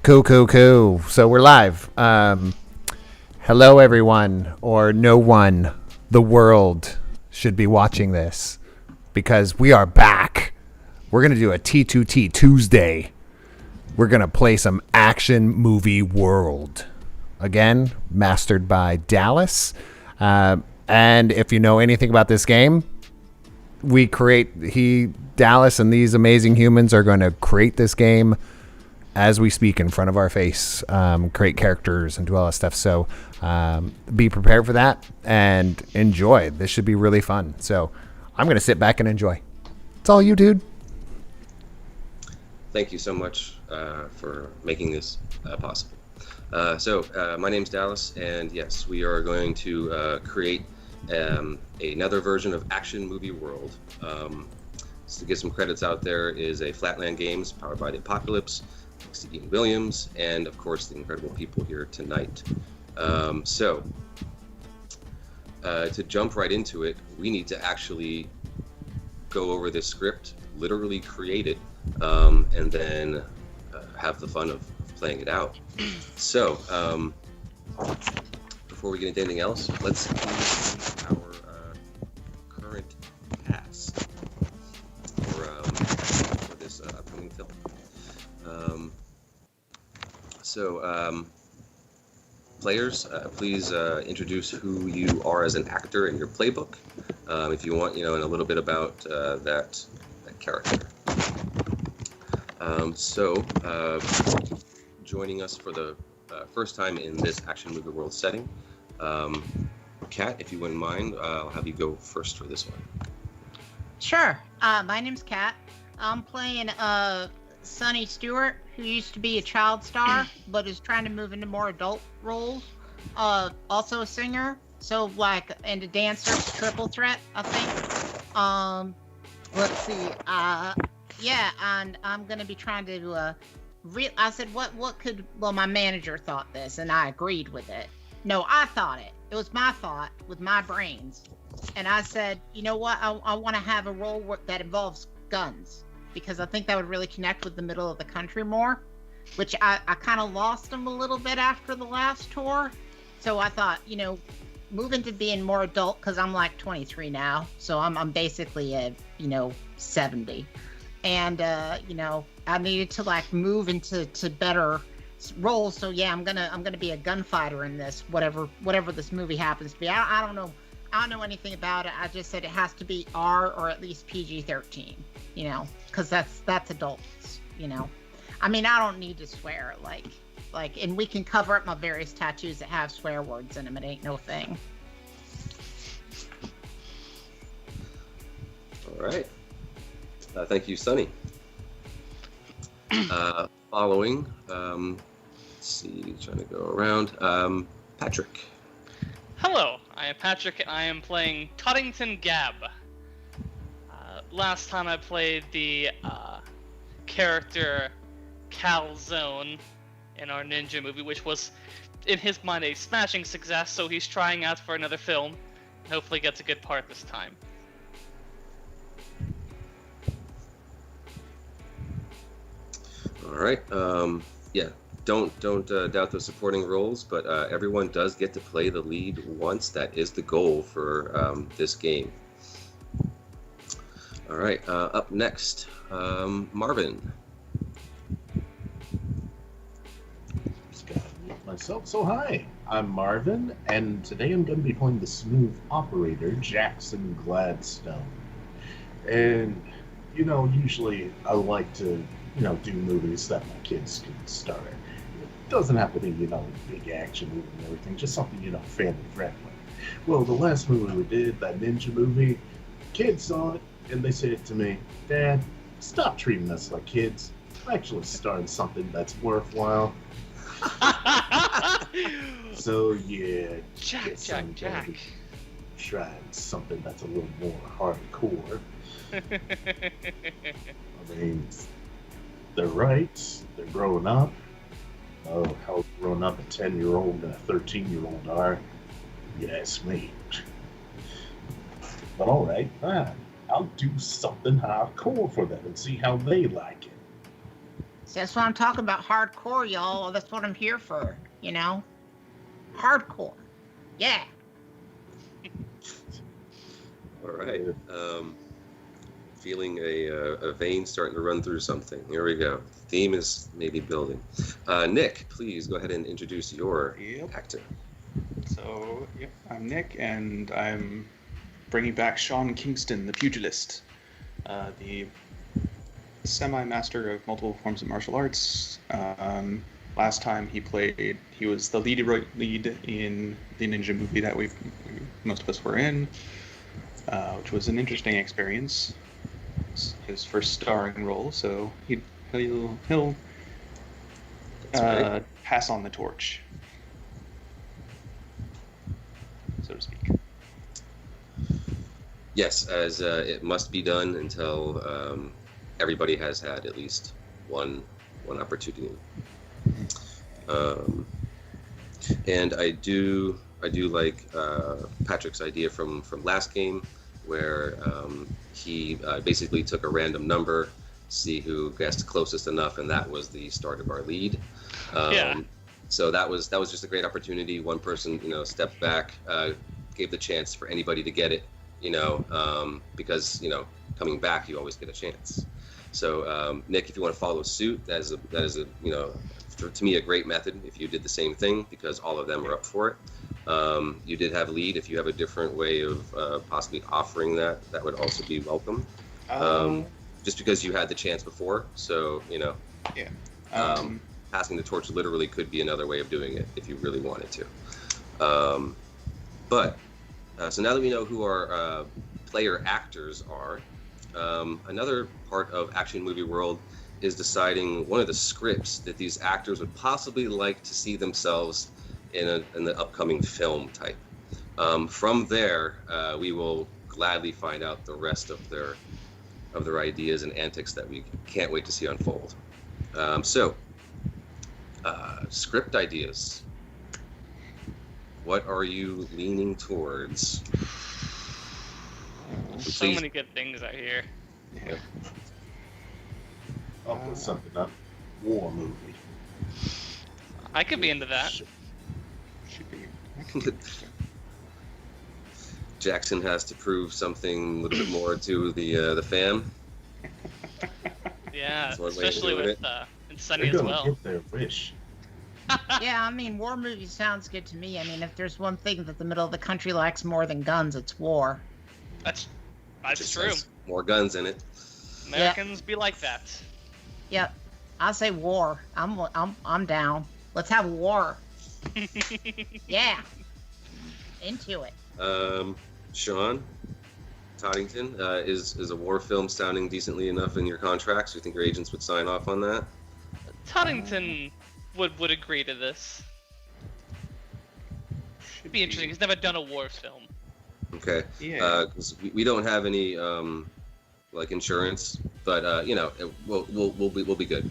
Cool. So we're live. Hello, everyone, or no one. The world should be watching this because we are back. We're going to do a T2T Tuesday. We're going to play some action movie world. Again, mastered by Dallas. And if you know anything about this game, Dallas and these amazing humans are going to create this game as we speak in front of our face, create characters and do all that stuff. So be prepared for that and enjoy. This should be really fun. So I'm going to sit back and enjoy. It's all you, dude. Thank you so much for making this possible. So my name's Dallas, and yes, we are going to create another version of Action Movie World. So to get some credits out there is a Flatland Games powered by the Apocalypse, Ian Williams, and of course the incredible people here tonight. To jump right into it, we need to actually go over this script, literally create it, and then have the fun of playing it out. So before we get into anything else, let's see our current cast for this upcoming film. Players, please introduce who you are as an actor in your playbook, if you want, and a little bit about that character. Joining us for the first time in this Action Movie World setting, Kat, if you wouldn't mind, I'll have you go first for this one. Sure. My name's Kat. I'm playing Sonny Stewart, who used to be a child star, but is trying to move into more adult roles. Also a singer, and a dancer, triple threat, I think. Let's see. And I'm gonna be trying to. I said, what could? Well, my manager thought this, and I agreed with it. No, I thought it. It was my thought with my brains, and I said, you know what? I want to have a role that involves guns, because I think that would really connect with the middle of the country more, which I kind of lost them a little bit after the last tour. So I thought, moving to being more adult, because I'm like 23 now, so I'm basically at 70, and I needed to move into better roles. So yeah, I'm gonna be a gunfighter in this, whatever this movie happens to be. I don't know anything about it. I just said it has to be R or at least PG-13, because that's adults, I mean, I don't need to swear, and we can cover up my various tattoos that have swear words in them. It ain't no thing. All right. Thank you, Sonny. Following, let's see, trying to go around, Patrick. Hello, I am Patrick, and I am playing Tuddington Gab. Last time I played the character Calzone in our ninja movie, which was, in his mind, a smashing success, so he's trying out for another film, and hopefully gets a good part this time. All right. Don't doubt those supporting roles, but everyone does get to play the lead once. That is the goal for this game. All right. Up next, Marvin. Just gotta mute myself. So hi, I'm Marvin, and today I'm going to be playing the smooth operator, Jackson Gladstone. And usually I like to do movies that my kids can star in. It doesn't have to be, big action movie and everything, just something, family friendly. Well, the last movie we did, that ninja movie, kids saw it and they said to me, Dad, stop treating us like kids. Actually star in something that's worthwhile. So yeah, Jack. trying something that's a little more hardcore. I mean, they're right. They're growing up. Oh, how grown up a 10-year-old and a 13-year-old are, you ask me. But all right, fine. I'll do something hardcore for them and see how they like it. See, that's what I'm talking about, hardcore, y'all. That's what I'm here for, Hardcore. Yeah. All right. Feeling a vein starting to run through something. Here we go. Theme is maybe building. Nick, please go ahead and introduce your actor. So, I'm Nick, and I'm bringing back Sean Kingston, the pugilist, the semi-master of multiple forms of martial arts. Last time he was the lead in the ninja movie that most of us were in, which was an interesting experience. His first starring role, so he'll pass on the torch, so to speak. Yes, as it must be done until everybody has had at least one opportunity. And I do like Patrick's idea from last game, where he basically took a random number, see who guessed closest enough, and that was the start of our lead. So that was just a great opportunity. One person, stepped back, gave the chance for anybody to get it, because coming back you always get a chance. So Nick, if you want to follow suit, that is a to me a great method if you did the same thing, because all of them are up for it. You did have lead. If you have a different way of possibly offering that would also be welcome. Just because you had the chance before, so passing the torch literally could be another way of doing it if you really wanted to. So now that we know who our player actors are, another part of Action Movie World is deciding one of the scripts that these actors would possibly like to see themselves in the upcoming film type. From there, we will gladly find out the rest of their ideas and antics that we can't wait to see unfold. Script ideas. What are you leaning towards? So many good things out here. Yeah. I'll put something up. War movie. I could be into that. Should be. Jackson has to prove something a little bit more to the fam. Yeah, That's one way to especially do with it. and Sunny They're as gonna well. get their wish. Yeah, I mean, war movie sounds good to me. I mean, if there's one thing that the middle of the country lacks more than guns, it's war. That's Just true. has more guns in it. Americans be like that. Yep, I say war. I'm down. Let's have war. Yeah, into it. Sean Toddington, is a war film sounding decently enough in your contracts? Do you think your agents would sign off on that? Toddington would agree to this. It'd be interesting. He's never done a war film. Okay. Yeah. 'Cause we don't have any like insurance, but we'll be good.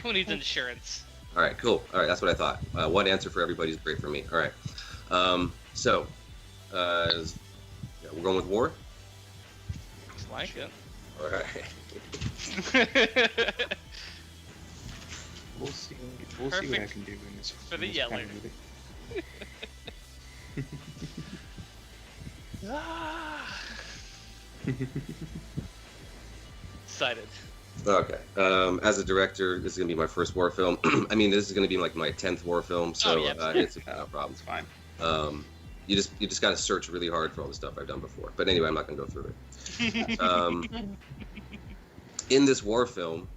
Who needs insurance? All right, cool. All right, that's what I thought. One answer for everybody is great for me. All right. We're going with war. Looks like it. All right. We'll see. We'll see what I Perfect can do in this. for in the this yeller. kind of movie. Excited. Okay. As a director, this is gonna be my first war film. I mean, this is gonna be like my 10th war film, so yeah. it's no problem. It's fine. You just gotta search really hard for all the stuff I've done before. But anyway, I'm not gonna go through it. in this war film,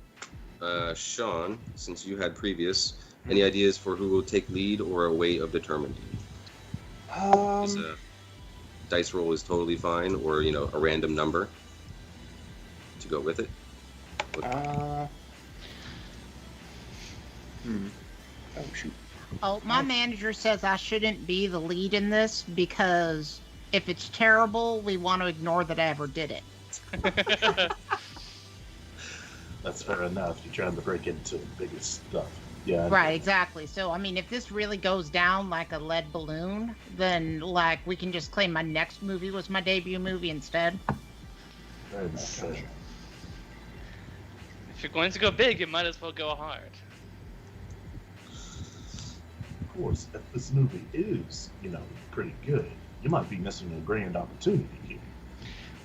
Sean, since you had previous, any ideas for who will take lead or a way of determined? Is a dice roll is totally fine, or a random number to go with it. Oh shoot. Oh, my manager says I shouldn't be the lead in this because if it's terrible, we want to ignore that I ever did it. That's fair enough. You're trying to break into the biggest stuff. Yeah. Right, exactly. So, I mean, if this really goes down like a lead balloon, then, like, we can just claim my next movie was my debut movie instead. Very much so. If you're going to go big, you might as well go hard. Of course, if this movie is, pretty good, you might be missing a grand opportunity here.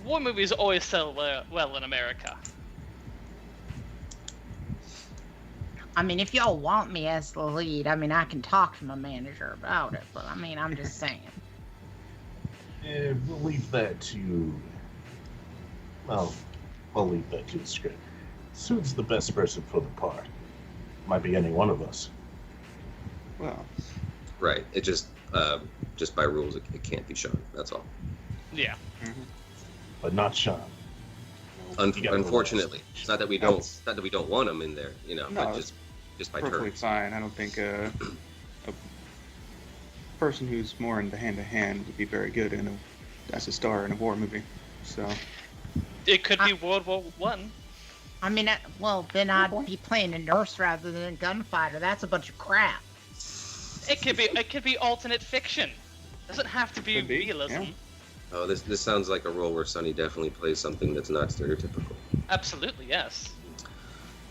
War movies always sell well in America. I mean, if y'all want me as the lead, I mean, I can talk to my manager about it, but I mean, I'm just saying. We'll leave that to... Well, we'll leave that to the script. Who's the best person for the part? Might be any one of us. Well, Right. It just by rules, it can't be Sean. That's all. Yeah. But not Sean. Unfortunately, it's not that we don't want him in there, No, but just by perfectly turn. fine. I don't think a person who's more in the hand-to-hand would be very good as a star in a war movie. So It could be World War One. I mean, well, then I'd be playing a nurse rather than a gunfighter. That's a bunch of crap. It could be alternate fiction. Doesn't have to be Could be, realism. yeah. Oh, this sounds like a role where Sonny definitely plays something that's not stereotypical. Absolutely, yes.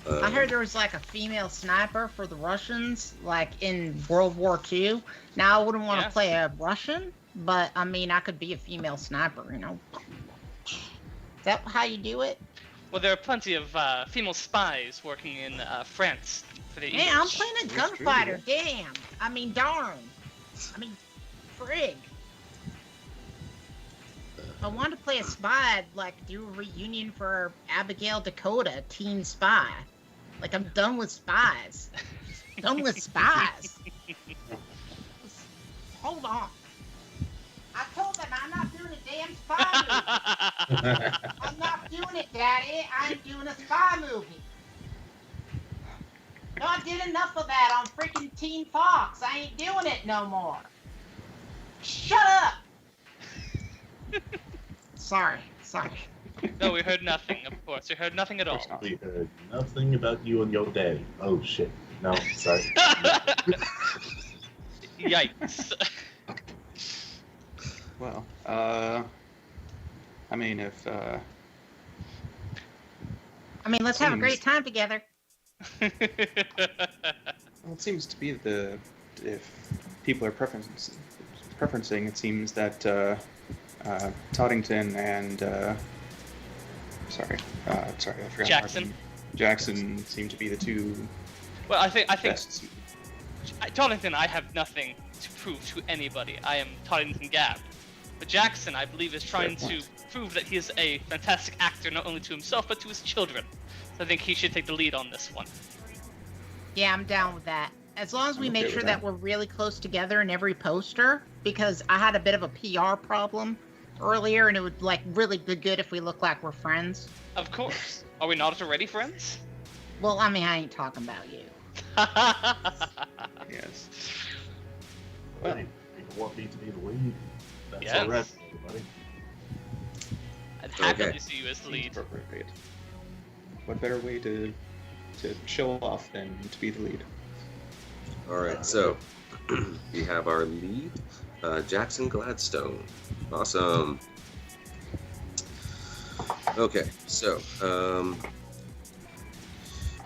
I heard there was like a female sniper for the Russians, like in World War II. Now, I wouldn't want to Yes. play a Russian, but I mean, I could be a female sniper, Is that how you do it? Well, there are plenty of female spies working in France for the Hey, I'm English. playing a That's true, gunfighter. Damn. I mean, darn. I mean, frig. I want to play a spy, like do a reunion for Abigail Dakota, Teen Spy. Like, I'm done with spies. Done with spies. Hold on. I told them I'm not doing a damn spy movie. I'm not doing it, Daddy. I'm doing a spy movie. No, I did enough of that on freaking Teen Fox. I ain't doing it no more. Shut up! Sorry. No, we heard nothing, of course. We heard nothing at all. We heard nothing about you and your daddy. Oh, shit. No, sorry. Yikes. well, I mean, if I mean, let's have a great time together. well, it seems to be if people are preferencing, it seems that Toddington and I forgot Jackson. Jackson seem to be the two Well, I think best. Toddington, I have nothing to prove to anybody. I am Toddington Gab. But Jackson, I believe, is trying to prove that he is a fantastic actor, not only to himself, but to his children. So I think he should take the lead on this one. Yeah, I'm down with that. As long as we I'm make okay sure with that that. we're really close together in every poster, because I had a bit of a PR problem earlier, and it would like really be good if we look like we're friends. Of course. Are we not already friends? Well, I mean, I ain't talking about you. Yes. Well, people want me to be the lead. That's Yes. all right, everybody. I'd happily Okay. see you as the Seems lead. appropriate. What better way to show off than to be the lead? All right, so we have our lead, Jackson Gladstone. Awesome. Okay, so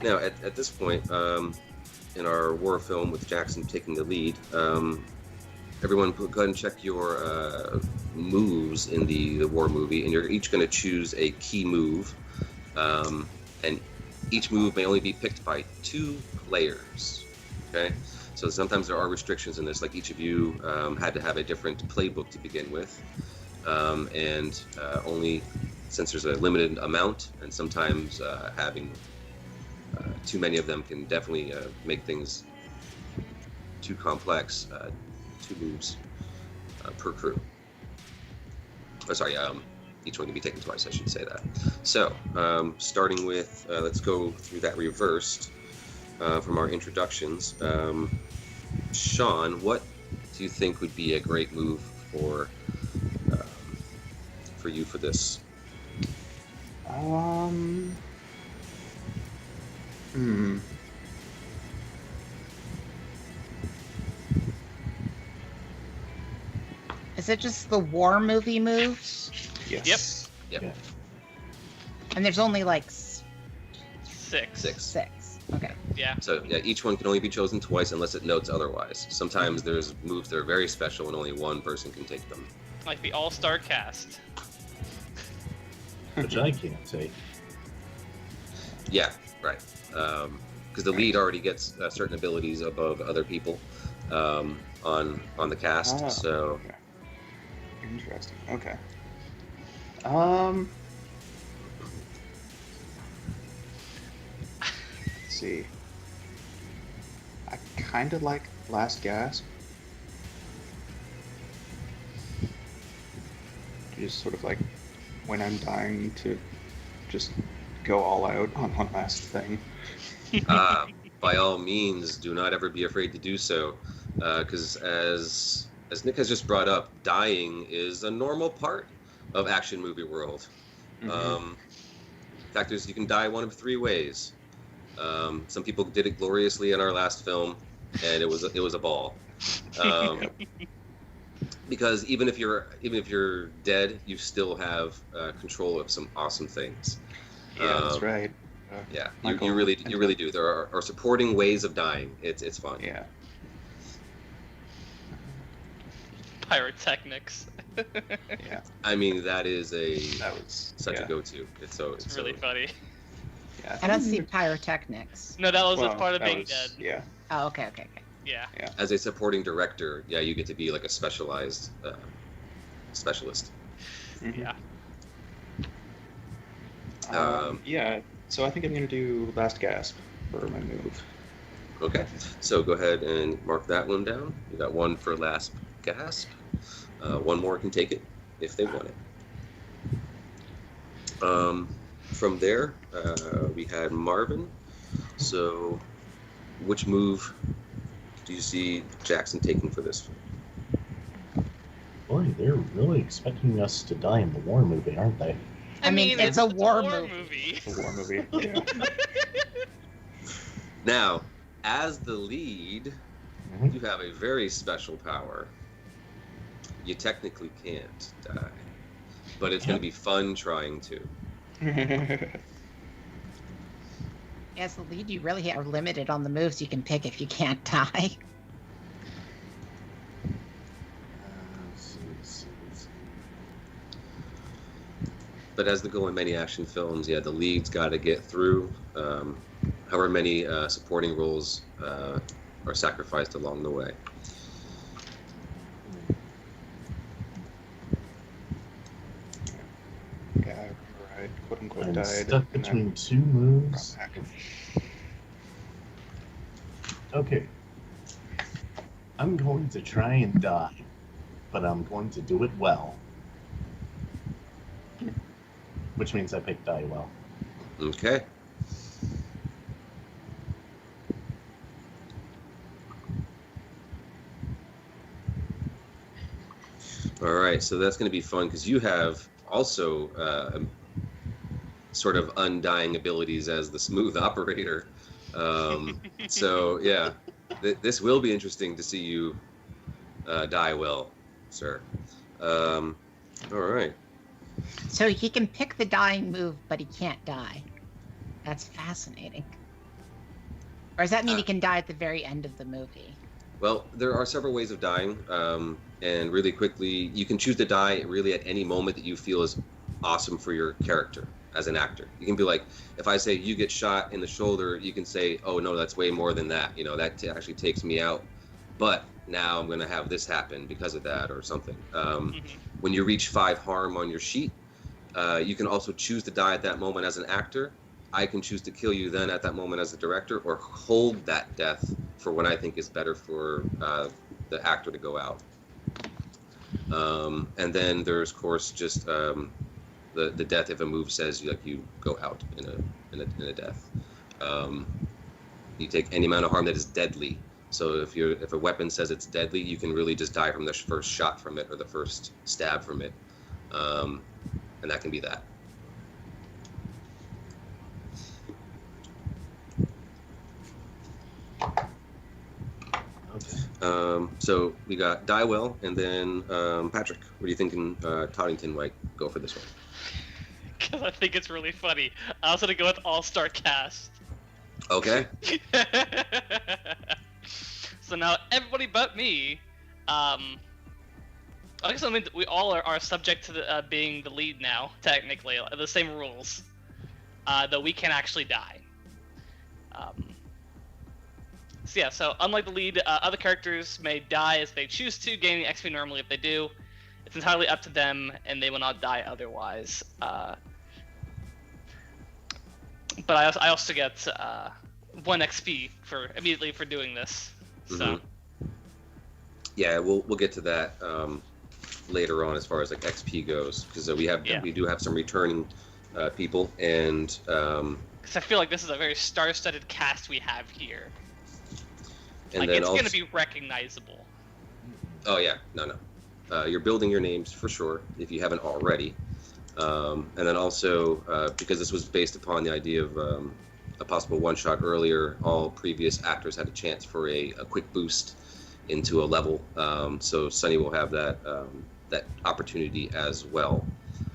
now at this point in our war film with Jackson taking the lead, everyone go ahead and check your moves in the war movie, and you're each going to choose a key move, and each move may only be picked by 2 players. Okay, so sometimes there are restrictions in this, like each of you had to have a different playbook to begin with, and only since there's a limited amount, and sometimes having too many of them can definitely make things too complex. 2 moves per crew. Oh, sorry, each one can be taken twice, I should say that. So, starting with, let's go through that reversed from our introductions. Sean, what do you think would be a great move for you for this? Is it just the war movie moves? Yes. Yep. Yeah. And there's only like 6. 6. Okay. Yeah. So yeah, each one can only be chosen twice unless it notes otherwise. Sometimes there's moves that are very special and only one person can take them. Like the all-star cast. Which I can't take. Yeah, right. Because the lead already gets certain abilities above other people on the cast. Ah. So Okay. Interesting. Okay. Let's see. I kind of like Last Gasp. Just sort of like when I'm dying to just go all out on one last thing. by all means, do not ever be afraid to do so, because as Nick has just brought up, dying is a normal part of action movie world. Mhm. In fact, you can die one of 3 ways. Some people did it gloriously in our last film, and it was a ball. Because even if you're dead, you still have control of some awesome things. Yeah, that's right. Yeah, Michael you really do. There are supporting ways of dying. It's fun. Yeah. Pyrotechnics. Yeah. I mean, that is That was such yeah. a go-to. It's really funny. Yeah. I don't see pyrotechnics. No, that was Well, a part of that being was- dead. Yeah. Oh, okay. Yeah. As a supporting director, yeah, you get to be like a specialized specialist. Mhm. Yeah. Yeah. So I think I'm gonna do Last Gasp for my move. Okay, so go ahead and mark that one down. You got 1 for last gasp. 1 more can take it if they want it. From there, we had Marvin. So, which move do you see Jackson taking for this? Boy, they're really expecting us to die in the war movie, aren't they? I mean, it's a war movie. It's a war movie. Yeah. Now, as the lead, Mhm. you have a very special power. You technically can't die, but it's going to be fun trying to. As the lead, you really are limited on the moves you can pick if you can't die. Let's see. But as the go in many action films, yeah, the lead's got to get through. However many supporting roles are sacrificed along the way. Yeah, I remember I quote unquote I'm died. stuck and between then 2 moves. got back. Okay. I'm going to try and die, but I'm going to do it well. Which means I pick die well. Okay. All right, so that's going to be fun because you have also sort of undying abilities as the smooth operator. So yeah, this will be interesting to see you die well, sir. All right. So he can pick the dying move, but he can't die. That's fascinating. Or does that mean he can die at the very end of the movie? Well, there are several ways of dying, and really quickly, you can choose to die really at any moment that you feel is awesome for your character as an actor. You can be like, if I say you get shot in the shoulder, you can say, oh no, that's way more than that. You know, that actually takes me out. But now I'm going to have this happen because of that or something. When you reach 5 harm on your sheet, You can also choose to die at that moment as an actor. I can choose to kill you then at that moment as a director, or hold that death for what I think is better for the actor to go out. And then there's, of course, just the death if a move says you go out in a death. You take any amount of harm that is deadly. So if a weapon says it's deadly, you can really just die from the first shot from it or the first stab from it, and that can be that. Okay. So we got Die Well, and then Patrick. What are you thinking? Toddington might go for this one. Because I think it's really funny. I was gonna go with all-star cast. Okay. So now everybody but me, I guess I mean we all are subject to being the lead now, technically, the same rules, though we can actually die. So yeah, so unlike the lead, other characters may die as they choose to, gaining XP normally if they do. It's entirely up to them, and they will not die otherwise. But I also get 1 XP immediately for doing this. So. Mm-hmm. Yeah, we'll get to that later on as far as like XP goes, because we do have some returning people, and because I feel like this is a very star-studded cast we have here. And like then it's also, gonna be recognizable. Oh yeah, no. You're building your names for sure if you haven't already, and then also because this was based upon the idea of a possible one-shot earlier, all previous actors had a chance for a quick boost into a level. So Sunny will have that opportunity as well.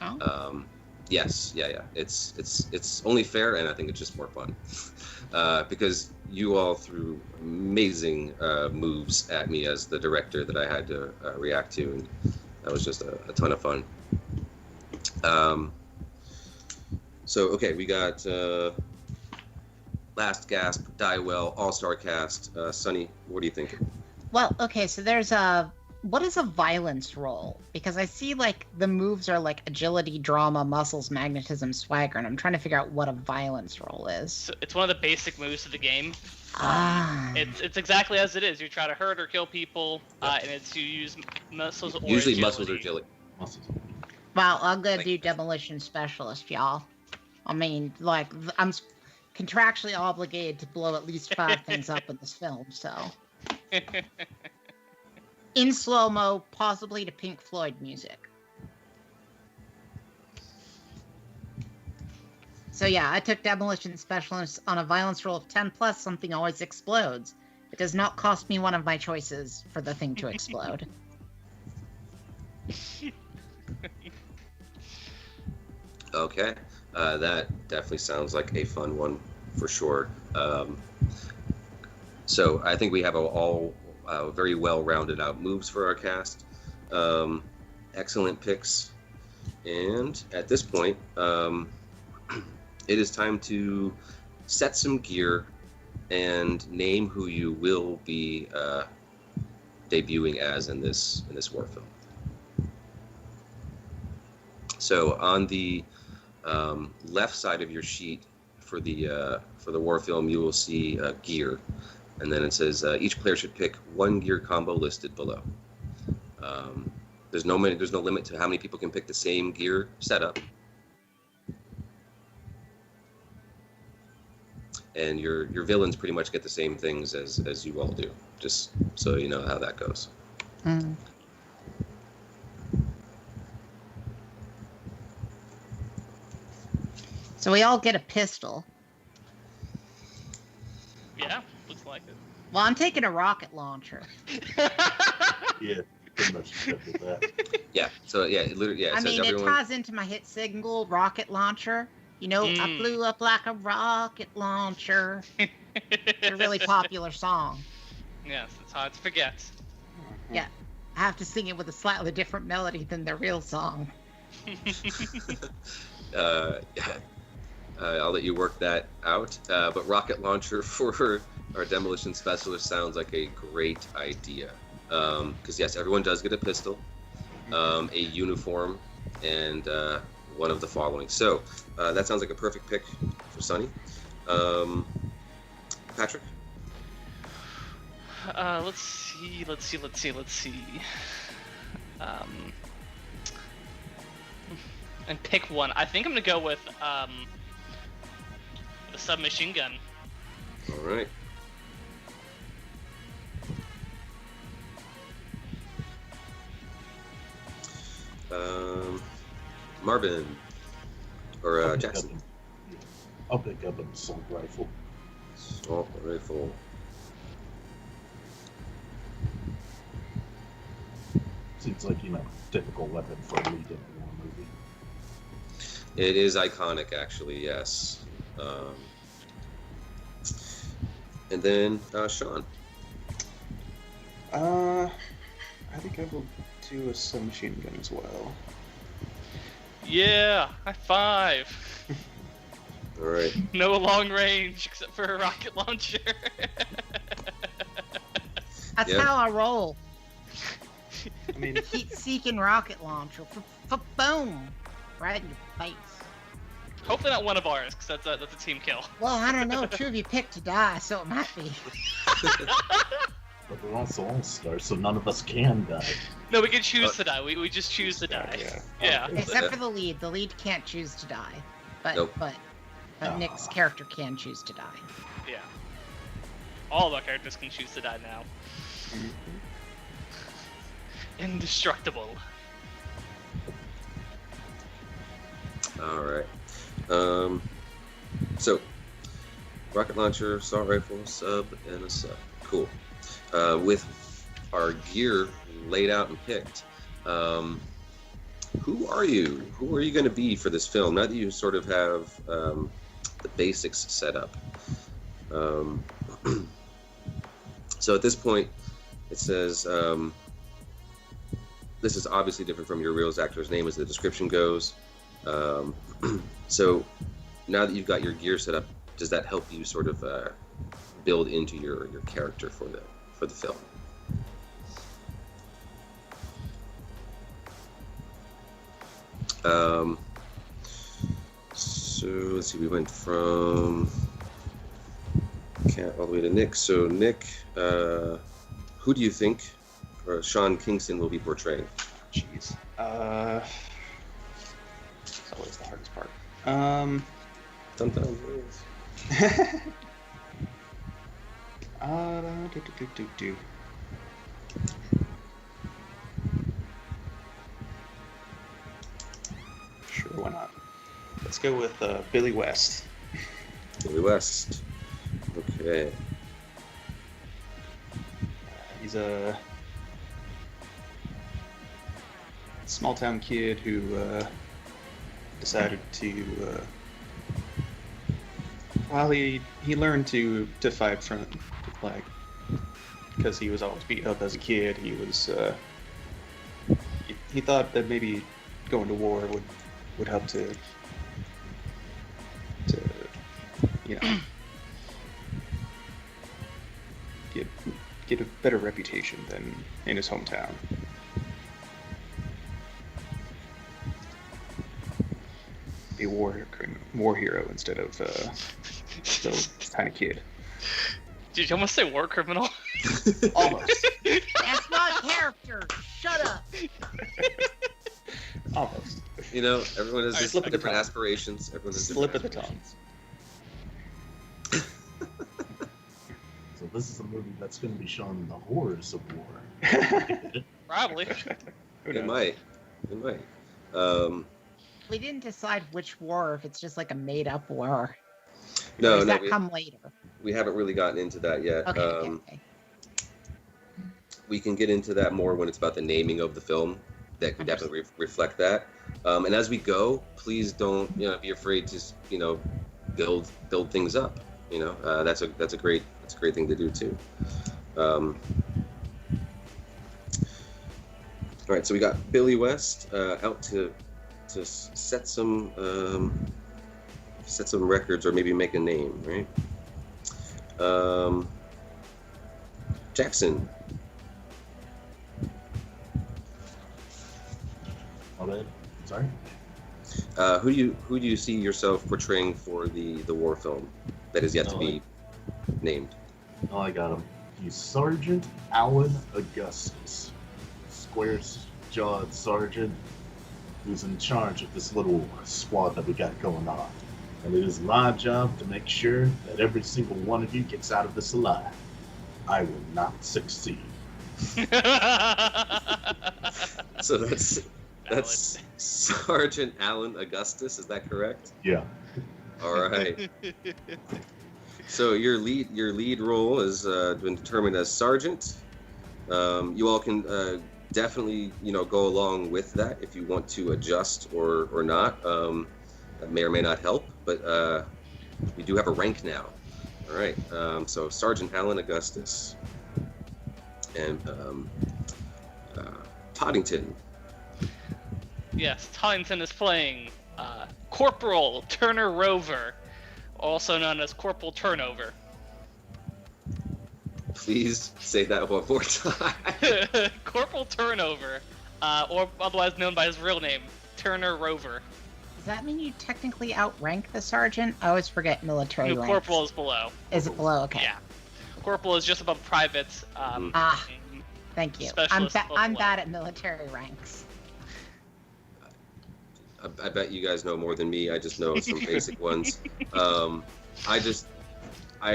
Oh. Yes, yeah. It's only fair, and I think it's just more fun because you all threw amazing moves at me as the director that I had to react to, and that was just a ton of fun. So okay, we got. Last Gasp, Die Well, All-Star Cast. Sunny, what are you thinking? Well, okay, so there's what is a violence roll? Because I see like the moves are like agility, drama, muscles, magnetism, swagger, and I'm trying to figure out what a violence roll is. So it's one of the basic moves of the game. It's exactly as it is. You try to hurt or kill people, and it's you use muscles or usually agility. muscles or agility. Muscles. Well, I'm gonna do demolition specialist, y'all. I mean, like I'm contractually obligated to blow at least 5 things up in this film, so. In slow-mo, possibly to Pink Floyd music. So yeah, I took demolition specialist on a violence roll of 10+, something always explodes. It does not cost me one of my choices for the thing to explode. Okay, that definitely sounds like a fun one for sure. So I think we have all very well-rounded out moves for our cast. Excellent picks, and at this point, it is time to set some gear and name who you will be debuting as in this war film. So on the left side of your sheet for the war film, you will see gear, and then it says each player should pick 1 gear combo listed below. There's no limit to how many people can pick the same gear setup, and your villains pretty much get the same things as you all do. Just so you know how that goes. Mm. So we all get a pistol. Yeah, looks like it. Well, I'm taking a rocket launcher. Yeah, pretty much stuck with that. Yeah. So yeah, it literally, yeah. I It mean, says it everyone. ties into my hit single, Rocket Launcher. You know, I flew up like a rocket launcher. It's a really popular song. Yes, it's hard to forget. Yeah, I have to sing it with a slightly different melody than the real song. I'll let you work that out. But rocket launcher for our demolition specialist sounds like a great idea. Because yes, everyone does get a pistol, a uniform, and one of the following. So that sounds like a perfect pick for Sunny. Patrick? Let's see. And pick one. I think I'm gonna go with the submachine gun. All right. Marvin or Jackson. I'll pick up an assault rifle. Assault rifle. Seems like, typical weapon for a lead in a war movie. It is iconic, actually, yes. And then Sean. I think I will do a submachine gun as well. Yeah, high five. All right. No long range except for a rocket launcher. That's Yeah. how I roll. I mean, Heat-seeking rocket launcher. Boom! Right in your face. Hopefully not one of ours, because that's a team kill. Well, I don't know. Two of you picked to die, so it might be. But we're also all-stars, so none of us can die. No, we can choose to die. We just choose to die. Yeah. Yeah. Except for the lead. The lead can't choose to die. But Nope. but Nick's character can choose to die. Yeah. All of our characters can choose to die now. Indestructible. All right. So, rocket launcher, assault rifle, sub, and a sub. Cool. With our gear laid out and picked, who are you? Who are you going to be for this film? Now that you sort of have the basics set up. So at this point, it says, this is obviously different from your real actor's name as the description goes. So now that you've got your gear set up, does that help you sort of build into your character for the film? So let's see, we went from Cat all the way to Nick. So Nick, who do you think Sean Kingston will be portraying? Jeez. It's always the hardest part. Sometimes it is. Do. Sure, why not? Let's go with Billy West. Billy West. Okay. He's a small town kid who decided to he learned to fight front to flag because he was always beat up as a kid. He was he thought that maybe going to war would help to get a better reputation than in his hometown. Be a war hero instead of the kind of kid. Did you almost say war criminal? Almost. That's not character. Shut up. Almost. You know, everyone has Alright, slip of the different tongue. aspirations. Everyone has Slip of different the tongue. aspirations. So this is a movie that's going to be showing the horrors of war. Probably. Who It knows? might. It might. We didn't decide which war, or if it's just like a made-up war. Or No, does no, that come later? we haven't really gotten into that yet. Okay, okay. We can get into that more when it's about the naming of the film. That could definitely reflect that. And as we go, please don't be afraid to build things up. That's a great thing to do too. All right, so we got Billy West out to set some records or maybe make a name, right? Jackson. All right. Sorry. Who do you see yourself portraying for the war film that is yet to be named? Oh, I got him. He's Sergeant Alan Augustus, square-jawed sergeant who's in charge of this little squad that we got going on. And it is my job to make sure that every single one of you gets out of this alive. I will not succeed. So that's Sergeant Alan Augustus, is that correct? Yeah. All right. So your lead role has been determined as sergeant. You all can definitely go along with that if you want to adjust or not. That may or may not help, but you do have a rank now. All right. So Sergeant Alan Augustus and Toddington. Yes, Toddington is playing Corporal Turner Rover, also known as Corporal Turnover. Please say that one more time. Corporal Turnover, or otherwise known by his real name, Turner Rover. Does that mean you technically outrank the sergeant? I always forget military No, ranks. Corporal is below. Is it below? Okay. Yeah. Corporal is just above private. Thank you. Specialist I'm level. bad at military ranks. I bet you guys know more than me. I just know some basic ones. I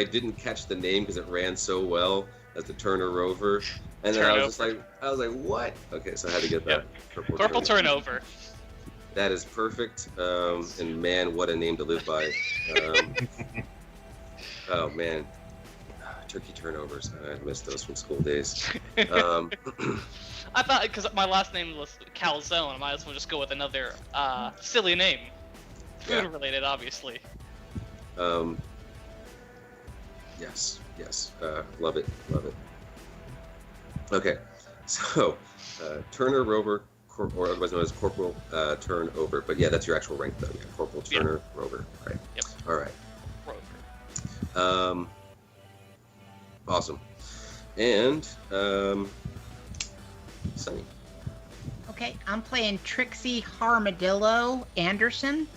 didn't catch the name because it ran so well as the Turner Rover, and then I was like, what? Okay, so I had to get that. Yep. Corporal Turnover. That is perfect. And man, what a name to live by. Oh man, turkey turnovers. I missed those from school days. I thought because my last name was Calzone, I might as well just go with another silly name, food related, obviously. Yes. Love it. Okay, so Turner Rover, or otherwise known as Corporal Turnover. But yeah, that's your actual rank, though. Yeah, Corporal Turner Rover. Right. Yep. All right. Rover. Awesome. And Sunny. Okay, I'm playing Trixie Harmadillo Anderson.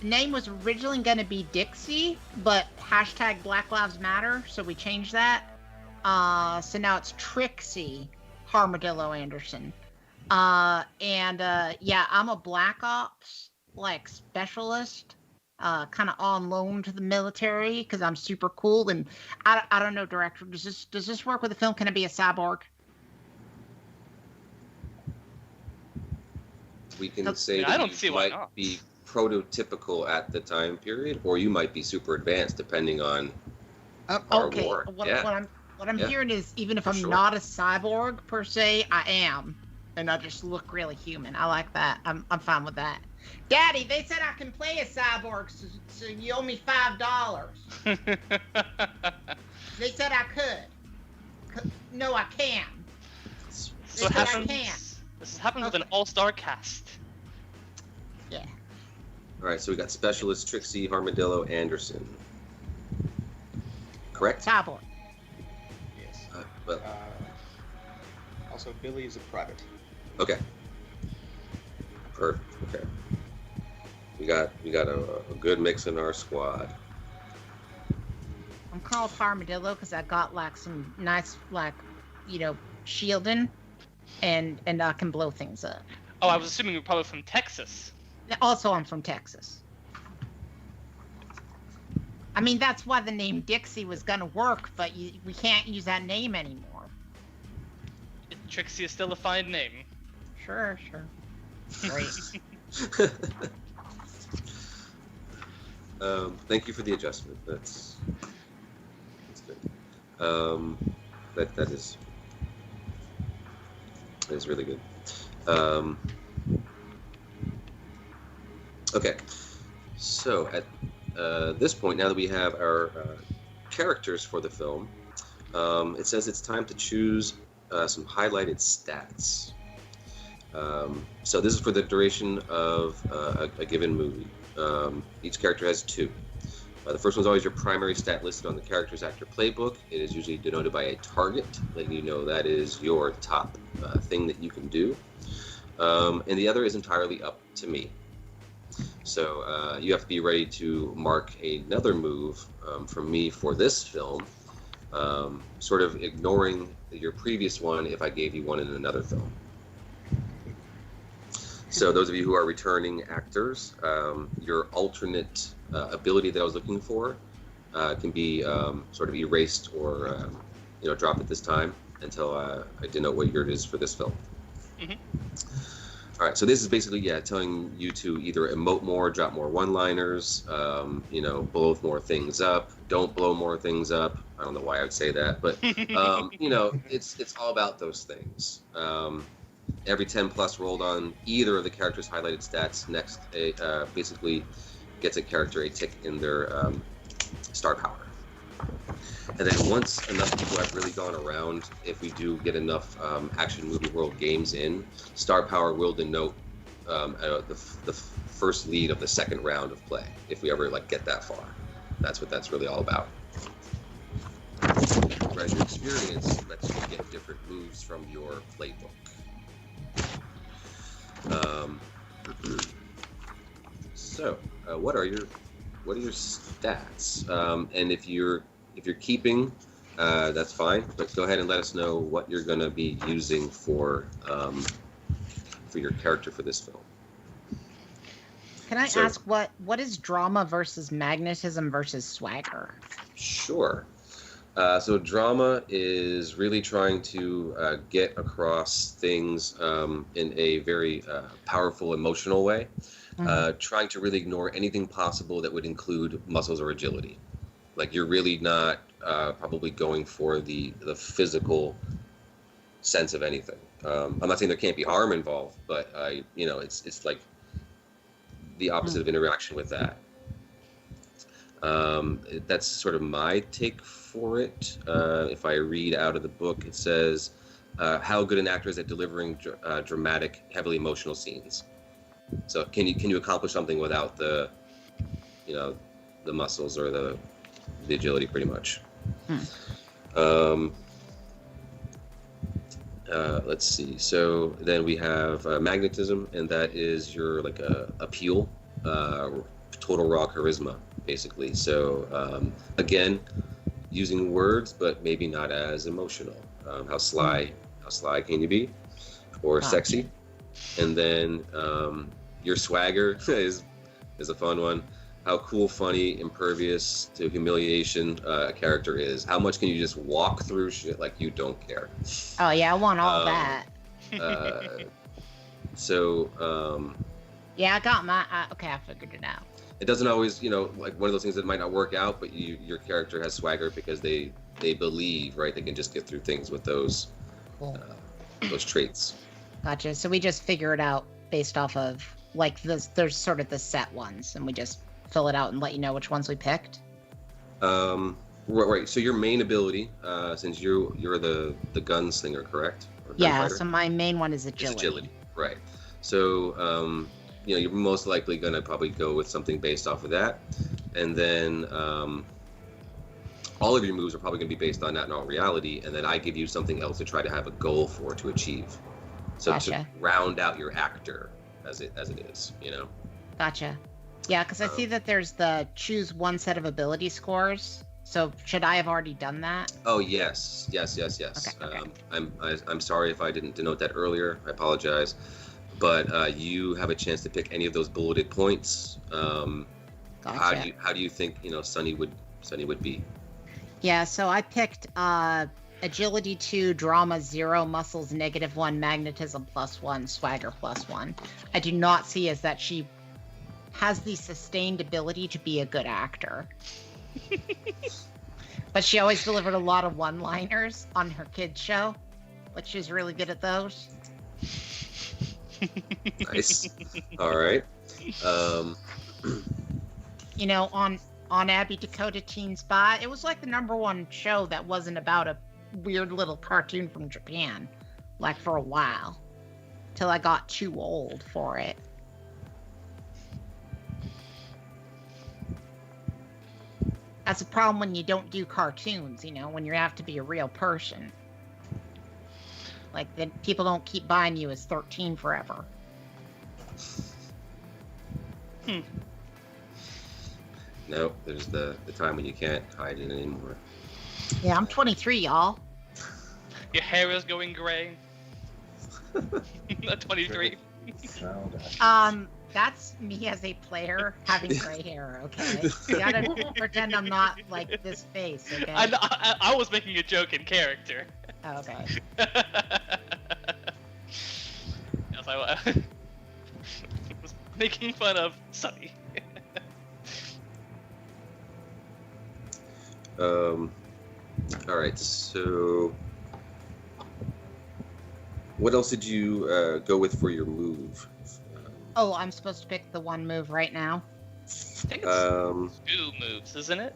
Name was originally going to be Dixie, but hashtag Black Lives Matter, so we changed that. So now it's Trixie Harmadillo Anderson. I'm a Black Ops specialist, kind of on loan to the military because I'm super cool. And I don't know, director, does this work with the film? Can I be a cyborg? We can say I that don't you see why might not. be prototypical at the time period, or you might be super advanced depending on our Okay. war. What I'm hearing is even if For I'm sure. not a cyborg per se, I am, and I just look really human. I like that. I'm fine with that. Daddy, they said I can play a cyborg, so you owe me $5. They said I could. No, I can. So They it said I happens. can. This happens with an all-star cast. Yeah. All right, so we got Specialist Trixie Harmadillo Anderson. Correct? Cyborg. Yes. But Also, Billy is a private. okay. Perfect. Okay. We got a good mix in our squad. I'm called Harmadillo because I got some nice shielding, and I can blow things up. Oh, I was assuming you're probably from Texas. Also, I'm from Texas. I mean, that's why the name Dixie was gonna work, but we can't use that name anymore. Trixie is still a fine name. Sure. Great. Thank you for the adjustment. That's good. That is really good. Okay, so at this point, now that we have our characters for the film, it says it's time to choose some highlighted stats. So this is for the duration of a given movie. Each character has two. The first one's always your primary stat listed on the character's actor playbook. It is usually denoted by a target, letting you know that is your top thing that you can do. And the other is entirely up to me. So you have to be ready to mark another move from me for this film, sort of ignoring your previous one if I gave you one in another film. So those of you who are returning actors, your alternate ability that I was looking for can be sort of erased or dropped at this time until I denote what year it is for this film. Mm-hmm. All right, so this is basically telling you to either emote more, drop more one-liners, blow more things up, don't blow more things up. I don't know why I would say that, but it's all about those things. Every 10 plus rolled on either of the characters' highlighted stats next basically gets a character a tick in their star power. And then once enough people have really gone around, if we do get enough action movie world games in, star power will denote the first lead of the second round of play, if we ever get that far. That's what that's really all about. Whereas your experience lets you get different moves from your playbook. So, what are your stats? And if you're keeping, that's fine. But go ahead and let us know what you're going to be using for your character for this film. Can I ask what is drama versus magnetism versus swagger? Sure. So drama is really trying to get across things in a very powerful, emotional way. Trying to really ignore anything possible that would include muscles or agility. Like you're really not probably going for the physical sense of anything. I'm not saying there can't be harm involved, but it's like the opposite of interaction with that. That's sort of my take for it. If I read out of the book, it says how good an actor is at delivering dramatic, heavily emotional scenes. So can you accomplish something without the muscles or the agility, pretty much. Let's see. So then we have magnetism, and that is your appeal, total raw charisma, basically. So again, using words, but maybe not as emotional. How sly can you be, or sexy? And then your swagger is a fun one. How cool, funny, impervious to humiliation a character is. How much can you just walk through shit like you don't care? Oh yeah, I want all that. Yeah, I got my. Okay, I figured it out. It doesn't always, one of those things that might not work out, but your character has swagger because they believe, right? They can just get through things with those those traits. Gotcha. So we just figure it out based off of there's sort of the set ones, and we just fill it out and let you know which ones we picked. Right. So your main ability, since you're the gunslinger, correct? Yeah. So my main one is agility. It's agility, right? So you're most likely going to probably go with something based off of that, and then all of your moves are probably going to be based on that in all reality, and then I give you something else to try to have a goal for to achieve. So gotcha. To round out your actor as it is, Gotcha. Yeah, because I see that there's the choose one set of ability scores. So should I have already done that? Oh yes. Okay. I'm sorry if I didn't denote that earlier. I apologize. But you have a chance to pick any of those bulleted points. Gotcha. How do you think Sunny would be? Yeah, so I picked agility 2, drama 0, muscles -1, magnetism +1, swagger +1. I do not see as that she has the sustained ability to be a good actor. But she always delivered a lot of one-liners on her kids show. She's really good at those. Nice. All right. On Abby Dakota Teen Spy, it was like the #1 show that wasn't about a weird little cartoon from Japan, for a while, till I got too old for it. That's a problem when you don't do cartoons, when you have to be a real person. Then people don't keep buying you as 13 forever. No, there's the time when you can't hide it anymore. Yeah, I'm 23, y'all. Your hair is going gray. At 23. Child actors. That's me as a player having gray hair, okay? You gotta pretend I'm not like this face, okay? I was making a joke in character. Okay. Yes, I was making fun of Sunny. All right. So, what else did you go with for your move? Oh, I'm supposed to pick the one move right now? I think it's 2 moves, isn't it?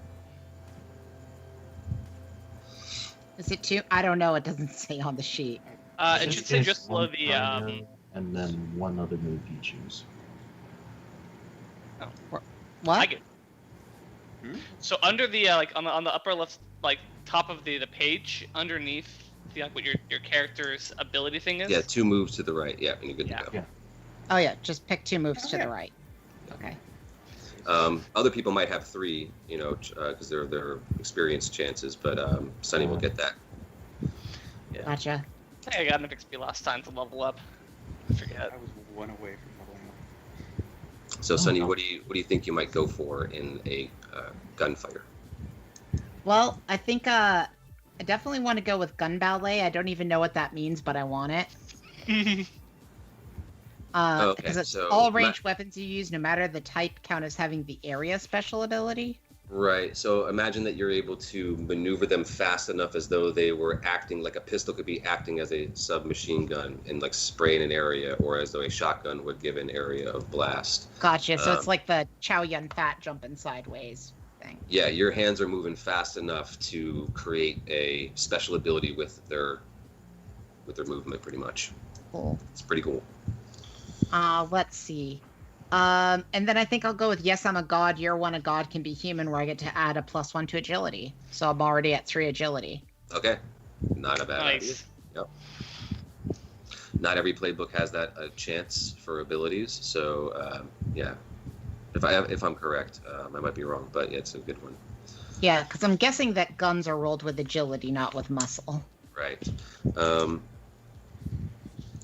Is it 2? I don't know. It doesn't say on the sheet. It should say just below one the prior, and then one other move you choose. What? I get. So under the on the upper left, like top of the page, underneath the what your character's ability thing is. Yeah, 2 moves to the right. Yeah, and you're good to go. Yeah. Oh, yeah. Just pick 2 moves to the right. Okay. Other people might have 3, because they're experienced chances, but Sunny will get that. Yeah. Gotcha. I think I got enough XP last time to level up. I forget. I was 1 away from leveling up. So, Sunny, what do you think you might go for in a gunfighter? Well, I think I definitely want to go with gun ballet. I don't even know what that means, but I want it. Okay, Because it's so all ranged weapons you use, no matter the type, count as having the area special ability. Right. So imagine that you're able to maneuver them fast enough as though they were acting like a pistol could be acting as a submachine gun and like spray in an area, or as though a shotgun would give an area of blast. Gotcha. So it's like the Chow Yun Fat jumping sideways thing. Yeah, your hands are moving fast enough to create a special ability with their movement, pretty much. Cool. It's pretty cool. Let's see. And then I think I'll go with Yes, I'm a God, You're One, a God Can Be Human, where I get to add a +1 to agility. So I'm already at 3 agility. Okay. Not a bad idea. Nice. Yep. Not every playbook has that chance for abilities, so yeah. If I'm correct, I might be wrong, but yeah, it's a good one. Yeah, because I'm guessing that guns are rolled with agility, not with muscle. Right.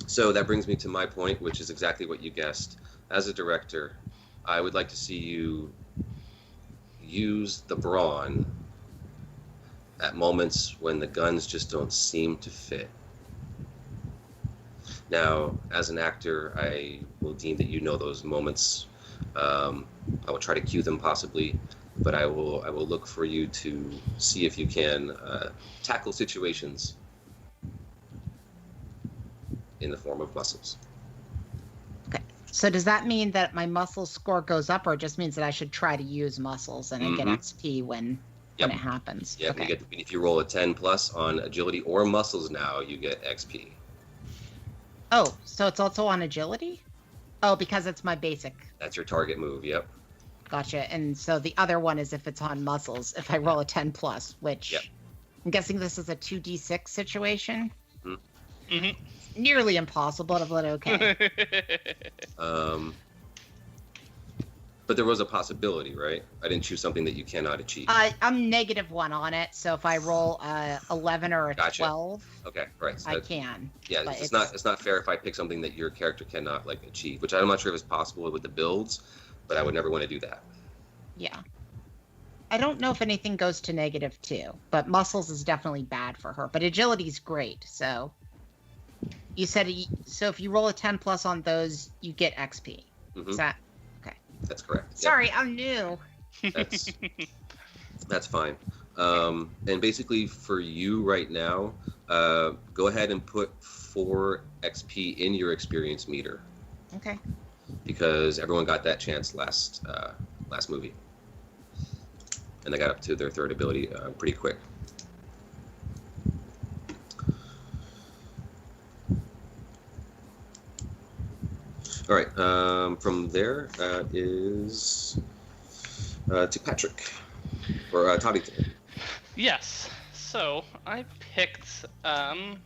So that brings me to my point, which is exactly what you guessed. As a director, I would like to see you use the brawn at moments when the guns just don't seem to fit. Now, as an actor, I will deem that you know those moments. I will try to cue them possibly, but I will look for you to see if you can tackle situations in the form of muscles. Okay. So does that mean that my muscle score goes up, or it just means that I should try to use muscles and I get XP when it happens? Yeah, okay. if you roll a 10+ on agility or muscles now, you get XP. Oh, so it's also on agility? Oh, because it's my basic. That's your target move, yep. Gotcha. And so the other one is if it's on muscles, if I roll a 10+, which I'm guessing this is a 2d6 situation. Mm-hmm. Nearly impossible, but okay. But there was a possibility, right? I didn't choose something that you cannot achieve. I'm -1 on it, so if I roll 11 or a Gotcha. 12, Okay, right. So I can. Yeah, but it's not fair if I pick something that your character cannot like achieve, which I'm not sure if it's possible with the builds, but I would never want to do that. Yeah. I don't know if anything goes to -2, but muscles is definitely bad for her. But agility's great, so you said so if you roll a 10+ on those, you get XP. Mm-hmm. Is that okay? That's correct. Sorry, I'm new. That's fine. And basically for you right now, go ahead and put 4 XP in your experience meter. Okay. Because everyone got that chance last movie, and they got up to their 3rd ability pretty quick. All right. From there is to Patrick or Toddington. Yes. So I picked. I'm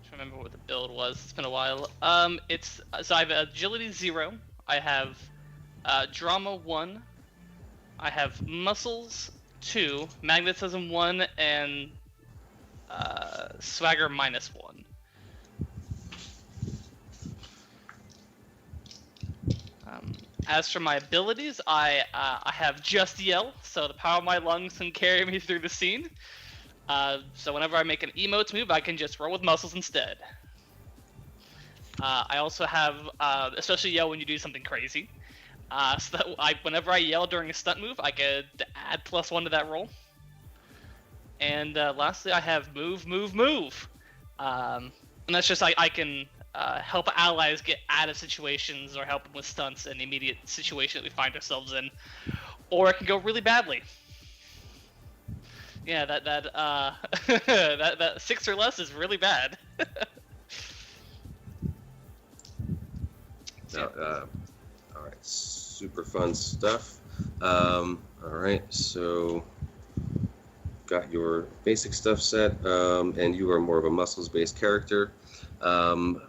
trying to remember what the build was. It's been a while. So I have agility 0. I have Drama 1. I have Muscles 2, Magnetism 1, and Swagger -1. As for my abilities, I have Just Yell, so the power of my lungs can carry me through the scene. So whenever I make an emote move, I can just roll with muscles instead. I also have, especially yell when you do something crazy. So that whenever I yell during a stunt move, I could add +1 to that roll. And lastly, I have Move, Move, Move. And that's just I can help allies get out of situations or help them with stunts in the immediate situation that we find ourselves in. Or it can go really badly. Yeah, that 6 or less is really bad. All right, super fun stuff. All right, so got your basic stuff set, and you are more of a muscles-based character.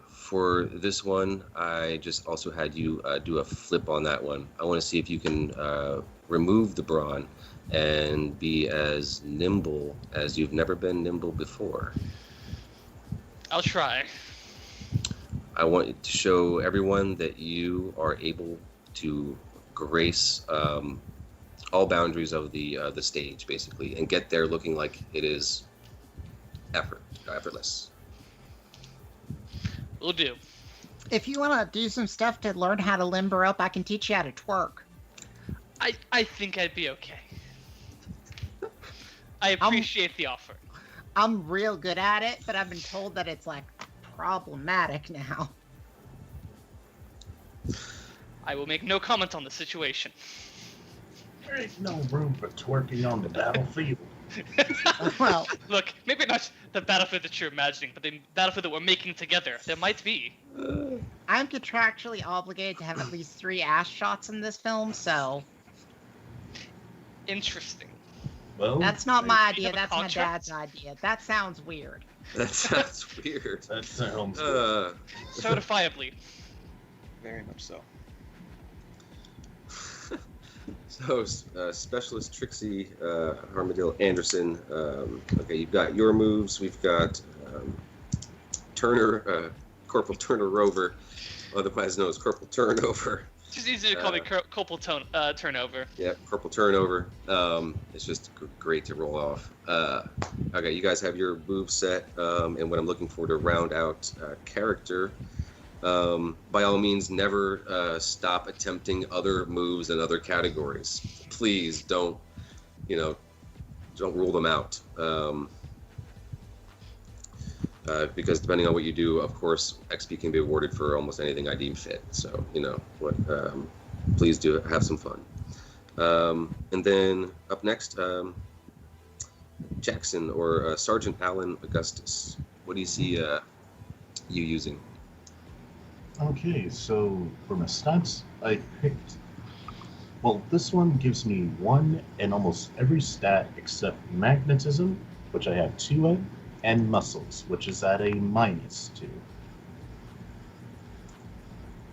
For this one, I just also had you do a flip on that one. I want to see if you can remove the brawn and be as nimble as you've never been nimble before. I'll try. I want to show everyone that you are able to grace all boundaries of the stage, basically, and get there looking like it is effortless. Will do. If you want to do some stuff to learn how to limber up, I can teach you how to twerk. I think I'd be okay. I appreciate the offer. I'm real good at it, but I've been told that it's like problematic now. I will make no comment on the situation. There ain't no room for twerking on the battlefield. Well, Look, maybe not the battlefield that you're imagining, but the battlefield that we're making together. There might be. I'm contractually obligated to have at least 3 ass shots in this film, so Interesting. Well, that's not my idea. have a That's my contract? dad's idea. That sounds weird. That sounds weird. that sounds good. Certifiably. Very much so. So, Specialist Trixie Armadillo Anderson. Okay, you've got your moves. We've got Turner, Corporal Turner Rover, otherwise known as Corporal Turnover. It's just easy to call me Corporal Turnover. Yeah, Corporal Turnover. It's just great to roll off. Okay, you guys have your move set, and what I'm looking for to round out character. By all means, never stop attempting other moves and other categories. Please don't rule them out. Because depending on what you do, of course, XP can be awarded for almost anything I deem fit. So, please do have some fun. And then up next, Jackson or Sergeant Alan Augustus. What do you see you using? Okay, so for my stats, I picked. Well, this one gives me 1 in almost every stat except magnetism, which I have 2 in, and muscles, which is at a -2.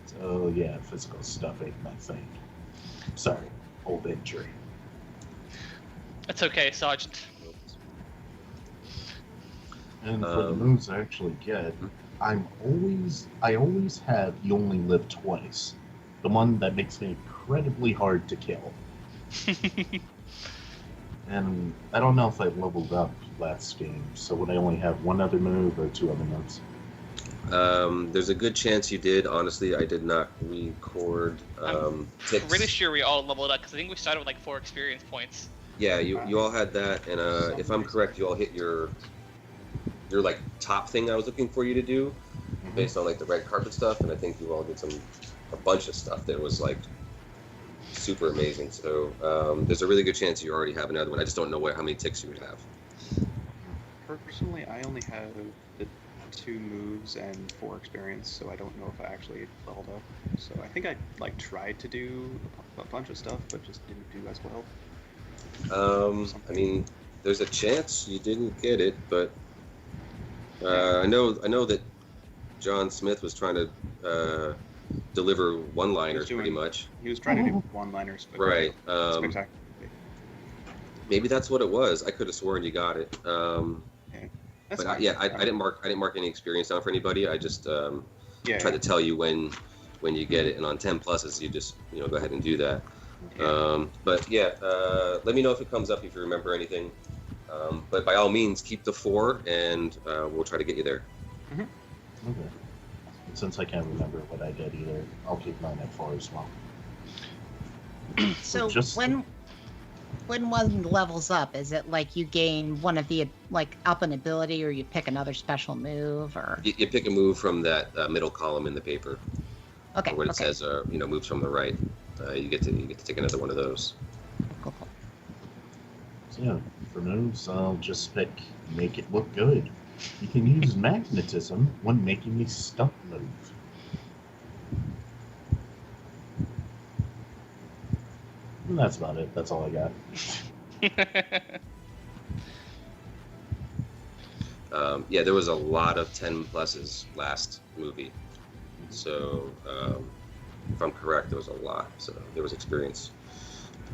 So yeah, physical stuff ain't my thing. Sorry, old injury. That's okay, Sergeant. And for the moves I actually get, I always have You Only Live Twice, the one that makes me incredibly hard to kill. And I don't know if I leveled up last game, so would I only have 1 other move or 2 other moves? There's a good chance you did. Honestly, I did not record ticks. Pretty sure we all leveled up because I think we started with like 4 experience points. Yeah, you all had that, and if I'm correct, you all hit your like top thing I was looking for you to do, based on like the red carpet stuff, and I think you all did a bunch of stuff that was like super amazing. So there's a really good chance you already have another one. I just don't know how many ticks you would have. Personally, I only have the 2 moves and 4 experience, so I don't know if I actually leveled up. So I think I tried to do a bunch of stuff, but just didn't do as well. I mean, there's a chance you didn't get it, but I know that John Smith was trying to deliver one-liners doing- pretty much. He was trying to do one-liners, but Right. spectacular. Maybe that's what it was. I could have sworn you got it. That's But fine. I didn't mark any experience down for anybody. I just Yeah, tried to tell you when you get it, and on 10 pluses, you just go ahead and do that. But yeah, let me know if it comes up if you remember anything. But by all means, keep the 4, and we'll try to get you there. Okay. Since I can't remember what I did either, I'll keep mine at 4 as well. So Just- when one levels up, is it like you gain one of the up an ability, or you pick another special move, or? You pick a move from that middle column in the paper, Okay. where it Okay. says moves from the right. You get to take another one of those. Cool, cool. So yeah, for moves, I'll just pick make it look good. You can use magnetism when making a stunt move. And that's about it. That's all I got. Yeah, there was a lot of 10 pluses last movie. So, if I'm correct, there was a lot. So there was experience.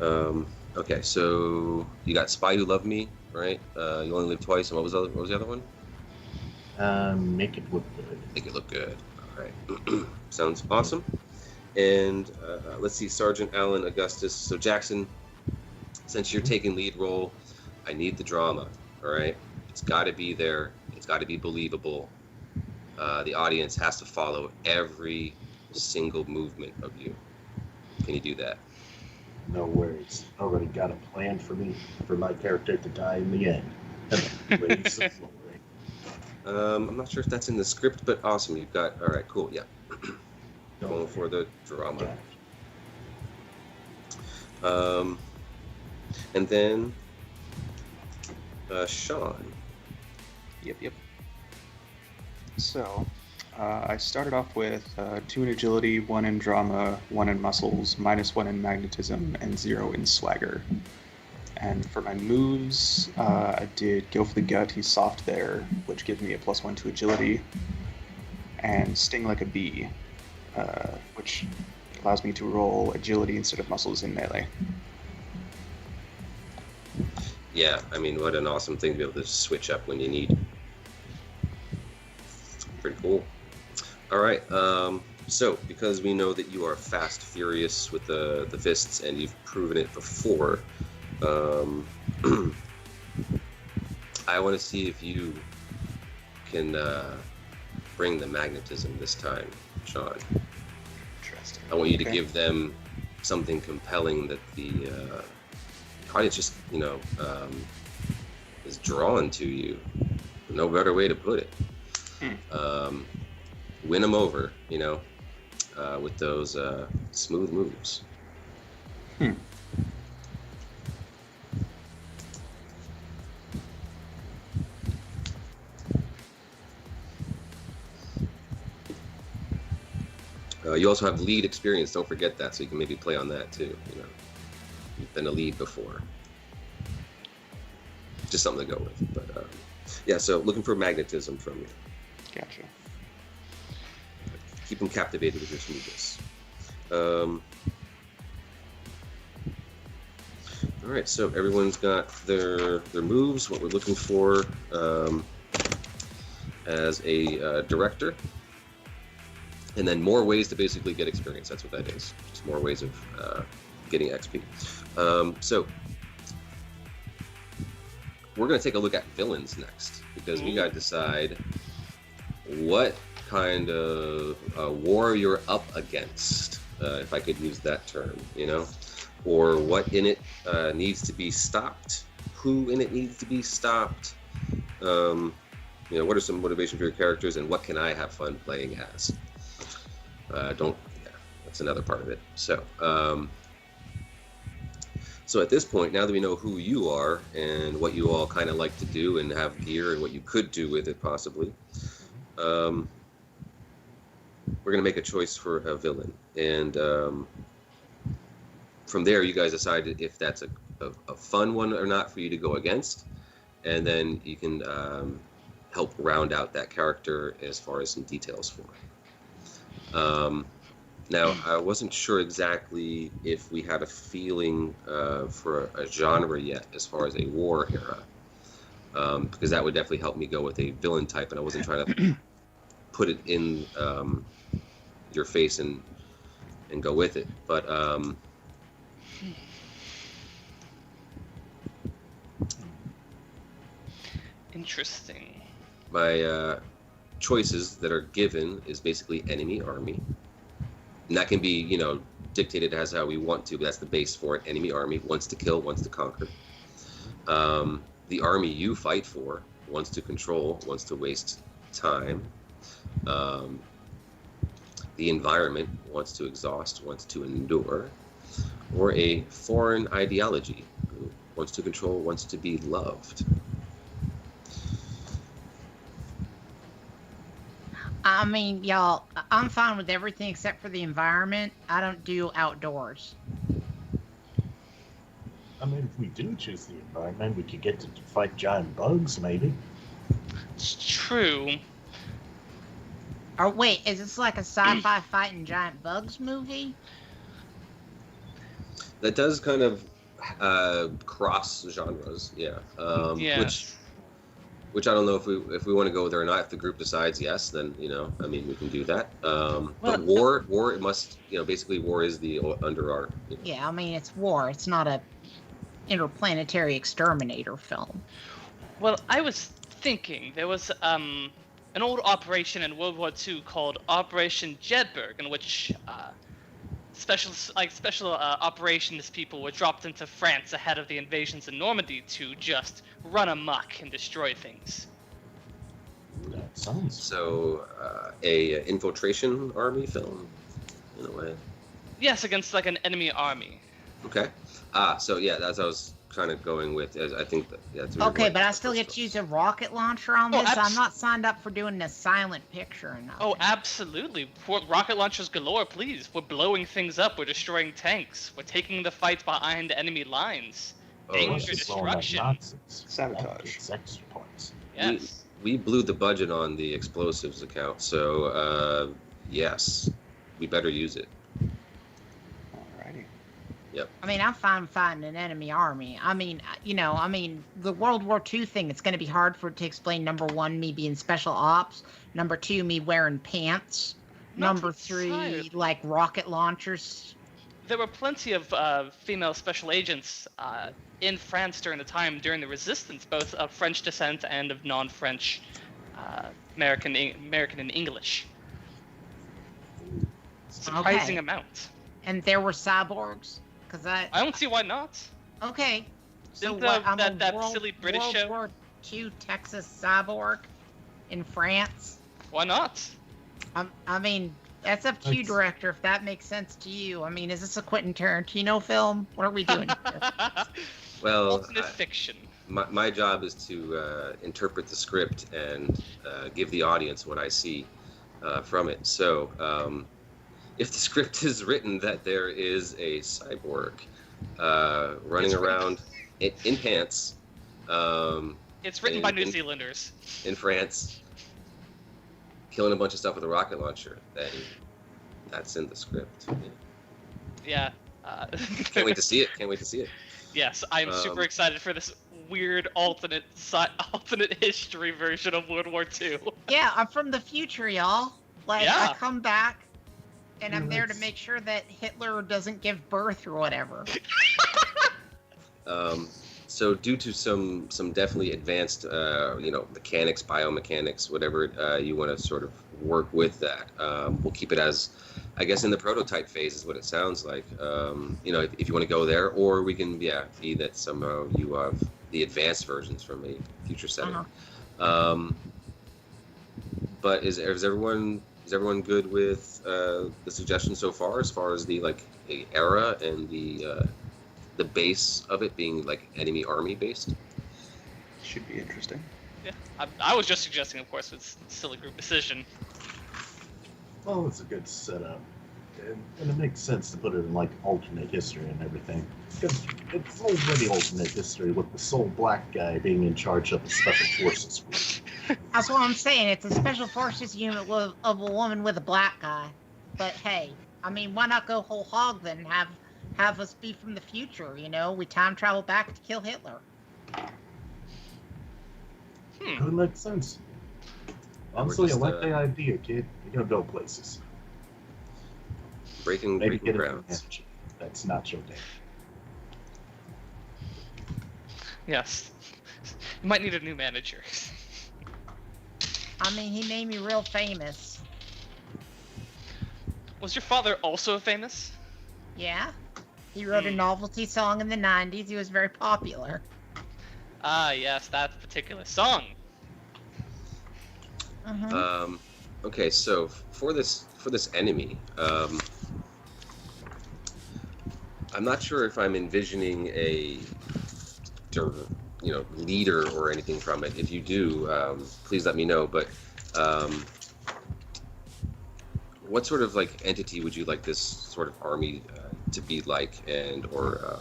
Okay, so you got Spy Who Loved Me, right? You Only Live Twice, and what was the other one? Make it look good. Make it look good. All right, sounds awesome. And let's see, Sergeant Alan Augustus. So Jackson, since you're taking lead role, I need the drama. All right, it's got to be there. It's got to be believable. The audience has to follow every single movement of you. Can you do that? No worries. Already got a plan for me, for my character to die in the end. Raise the floor. I'm not sure if that's in the script, but awesome. You've got, all right, cool, yeah. Don't Going for the drama. Yeah. And then Sean. Yep. So, I started off with 2 in agility, 1 in drama, 1 in muscles, -1 in magnetism, and 0 in swagger. And for my moves, I did go for the gut, he's soft there, which gives me a +1 to agility, and sting like a bee, which allows me to roll agility instead of muscles in melee. Yeah, I mean, what an awesome thing to be able to switch up when you need. Pretty cool. All right, so because we know that you are fast, furious with the fists, and you've proven it before, I want to see if you can bring the magnetism this time, Sean. Interesting. I want you to Okay. give them something compelling that the audience just, is drawn to you. No better way to put it. Win them over, with those smooth moves. You also have lead experience. Don't forget that, so you can maybe play on that too. You've been a lead before. Just something to go with. But yeah, so looking for magnetism from you. Gotcha. Keep them captivated with your smoothness. All right, so everyone's got their moves. What we're looking for as a director. And then more ways to basically get experience. That's what that is. Just more ways of getting XP. So we're going to take a look at villains next, because we got to decide what kind of war you're up against, if I could use that term, or what in it needs to be stopped, who in it needs to be stopped. What are some motivations for your characters, and what can I have fun playing as? That's another part of it. So at this point, now that we know who you are and what you all kind of like to do and have gear and what you could do with it possibly, we're going to make a choice for a villain. And from there, you guys decide if that's a fun one or not for you to go against. And then you can help round out that character as far as some details for it. Now, I wasn't sure exactly if we had a feeling for a genre yet as far as a war era, because that would definitely help me go with a villain type, and I wasn't trying to put it in your face and go with it. But Interesting. my choices that are given is basically enemy army, and that can be, dictated as how we want to, but that's the base for it. Enemy army wants to kill, wants to conquer. The army you fight for wants to control, wants to waste time. The environment wants to exhaust, wants to endure. Or a foreign ideology who wants to control, wants to be loved. I mean, y'all, I'm fine with everything except for the environment. I don't do outdoors. I mean, if we do choose the environment, we could get to fight giant bugs, maybe. It's true. Or wait, is this like a sci-fi fighting giant bugs movie? That does kind of cross genres, yeah. Yes. Which I don't know if we want to go there or not. If the group decides yes, then we can do that. But war, it must, basically war is the under our. Yeah, I mean it's war. It's not a interplanetary exterminator film. Well, I was thinking there was an old operation in World War II called Operation Jedburgh, in which special operations people were dropped into France ahead of the invasions in Normandy to just run amok and destroy things. That sounds So a infiltration army film, in a way. Yes, against like an enemy army. Okay. So yeah, that's what I was kind of going with. I think that's Okay, but I still get to use a rocket launcher on Oh, this. I'm not signed up for doing a silent picture or nothing. Oh, absolutely. Rocket launchers galore, please. We're blowing things up. We're destroying tanks. We're taking the fight behind enemy lines. Danger, destruction. Sabotage. It's extra points. Yes. We blew the budget on the explosives account, so yes, we better use it. Alrighty. I mean, I'm fine fighting an enemy army. I mean, the World War II thing, it's going to be hard for it to explain, number one, me being special ops, number two, me wearing pants, Not number three, entirely. like rocket launchers. There were plenty of female special agents in France during the Resistance, both of French descent and of non-French American and English. Surprising Okay. amount. And there were cyborgs? Because I don't see why not. Okay. So Didn't what, I'm that a silly British World show? War II Texas cyborg in France? Why not? I mean, that's up to you, That's- director, if that makes sense to you. I mean, is this a Quentin Tarantino film? What are we doing here? Well, Alternate fiction. my job is to interpret the script and give the audience what I see from it. So, if the script is written that there is a cyborg running around in pants, It's written by New in- Zealanders. in France, killing a bunch of stuff with a rocket launcher, then that's in the script. Yeah. Yeah. Can't wait to see it. Can't wait to see it. Yes, I'm super excited for this weird alternate history version of World War II. Yeah, I'm from the future, y'all. Like, Yeah. I come back, and I'm there to Yes. make sure that Hitler doesn't give birth or whatever. So due to some definitely advanced, mechanics, biomechanics, whatever you want to sort of work with that, we'll keep it as, I guess, in the prototype phase is what it sounds like. If you want to go there, or we can, be that somehow you have the advanced versions from a future setting. Uh-huh. But is everyone good with the suggestion so far, as far as the era and the base of it being like enemy army based? Should be interesting. Yeah, I was just suggesting, of course, it's a silly group decision. Well, it's a good setup. And it makes sense to put it in like alternate history and everything. Because it's already alternate history with the sole black guy being in charge of the special forces group. That's what I'm saying. It's a special forces unit of a woman with a black guy. But hey, I mean, why not go whole hog then? And have us be from the future. You know, we time travel back to kill Hitler. Could make sense. Honestly, I like the idea, kid. You're gonna build places. Breaking Maybe get a grounds. manager. That's not your day. Yes. You might need a new manager. I mean, he made me real famous. Was your father also famous? Yeah. He wrote a novelty song in the 90s. He was very popular. Ah, yes, that particular song. Okay, so for this enemy, I'm not sure if I'm envisioning a leader or anything from it. If you do, please let me know. But what sort of like entity would you like this sort of army to be like, and or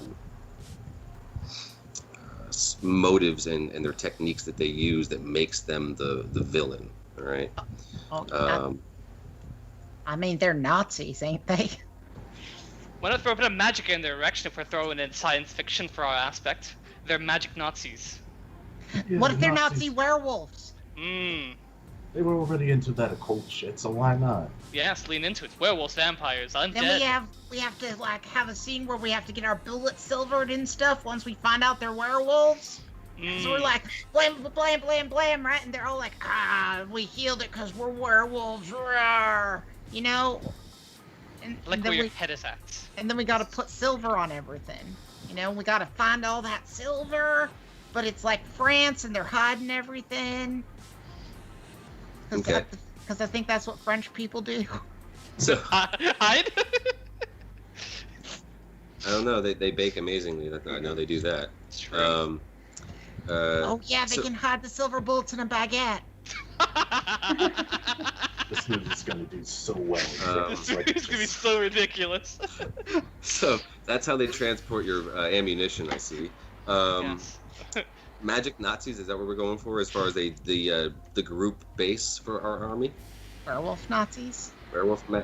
motives and their techniques that they use that makes them the villain? All right. I mean, they're Nazis, ain't they? Why not throw a bit of magic in their direction if we're throwing in science fiction for our aspect? They're magic Nazis. Yeah, What if they're Nazis, Nazi werewolves? They were already into that occult shit, so why not? Yes, lean into it. Werewolves, vampires, undead. Then we have to like have a scene where we have to get our bullets silvered and stuff once we find out they're werewolves. So we're like, blam, blam, blam, blam, right? And they're all like, we healed it because we're werewolves, rawr. You know? And Like then where your head is at. And then we gotta put silver on everything. You know, we gotta find all that silver, but it's like France and they're hiding everything. Okay. Because I think that's what French people do. So Hide? I don't know. They bake amazingly. I know they do that. It's true. Oh yeah, they can hide the silver bullets in a baguette. This movie's gonna do so well. This movie's gonna be so ridiculous. So that's how they transport your ammunition. I see. Yes. Magic Nazis, is that what we're going for as far as the group base for our army? Werewolf Nazis?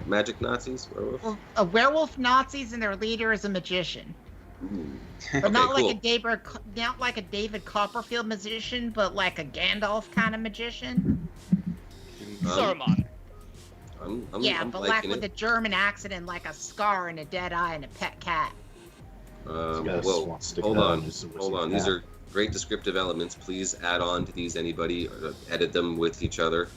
Magic Nazis? Werewolf? Well, a werewolf Nazis and their leader is a magician. Ooh. But Okay, not cool. like a David Copperfield magician, but like a Gandalf kind of magician. Saruman. I'm But like liking with a it. German accent and like a scar and a dead eye and a pet cat. Whoa, hold on. These are great descriptive elements. Please add on to these, anybody, or edit them with each other.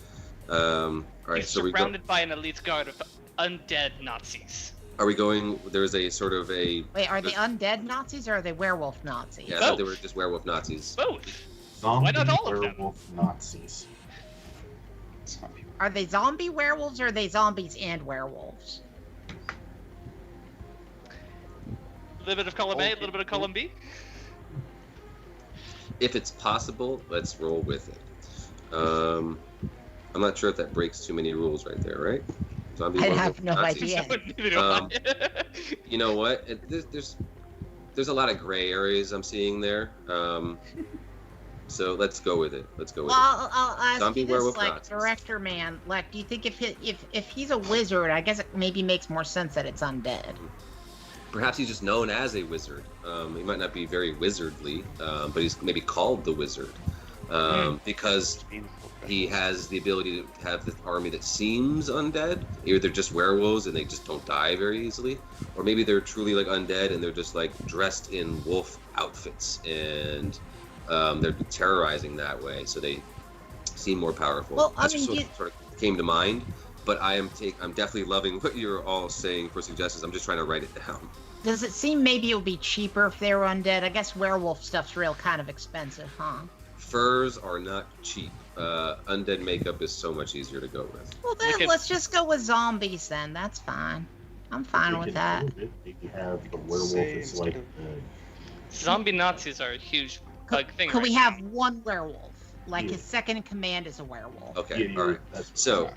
All right, He's so we go. surrounded by an elite guard of undead Nazis. Are we going? There's a sort of a. Wait, are they undead Nazis or are they werewolf Nazis? Yeah, I thought they were just werewolf Nazis. Both. Zombie Why not all of them? werewolf Nazis. Are they zombie werewolves or are they zombies and werewolves? A little bit of column A, a little bit of column B. If it's possible, let's roll with it. I'm not sure if that breaks too many rules right there, right? Zombie I werewolf have no Nazis. idea. Neither do I. You know what? There's a lot of gray areas I'm seeing there. So let's go with it. Well, I'll ask Zombie you this, werewolf like, Nazis. director man, like, do you think if he's a wizard, I guess it maybe makes more sense that it's undead. Perhaps he's just known as a wizard. He might not be very wizardly, but he's maybe called the wizard because he has the ability to have this army that seems undead. Either they're just werewolves and they just don't die very easily, or maybe they're truly like undead and they're just like dressed in wolf outfits and they're terrorizing that way, so they seem more powerful. Well, That's I mean, what sort of came to mind. But I'm definitely loving what you're all saying for suggestions. I'm just trying to write it down. Does it seem maybe it would be cheaper if they were undead? I guess werewolf stuff's real kind of expensive, huh? Furs are not cheap. Undead makeup is so much easier to go with. Well, then could- let's just go with zombies then. That's fine. I'm fine with that. Maybe have the werewolf Say is instead like of- Zombie Nazis are a huge thing. Could right we now. have one werewolf? Like Yeah. his second in command is a werewolf. Okay, all right. So,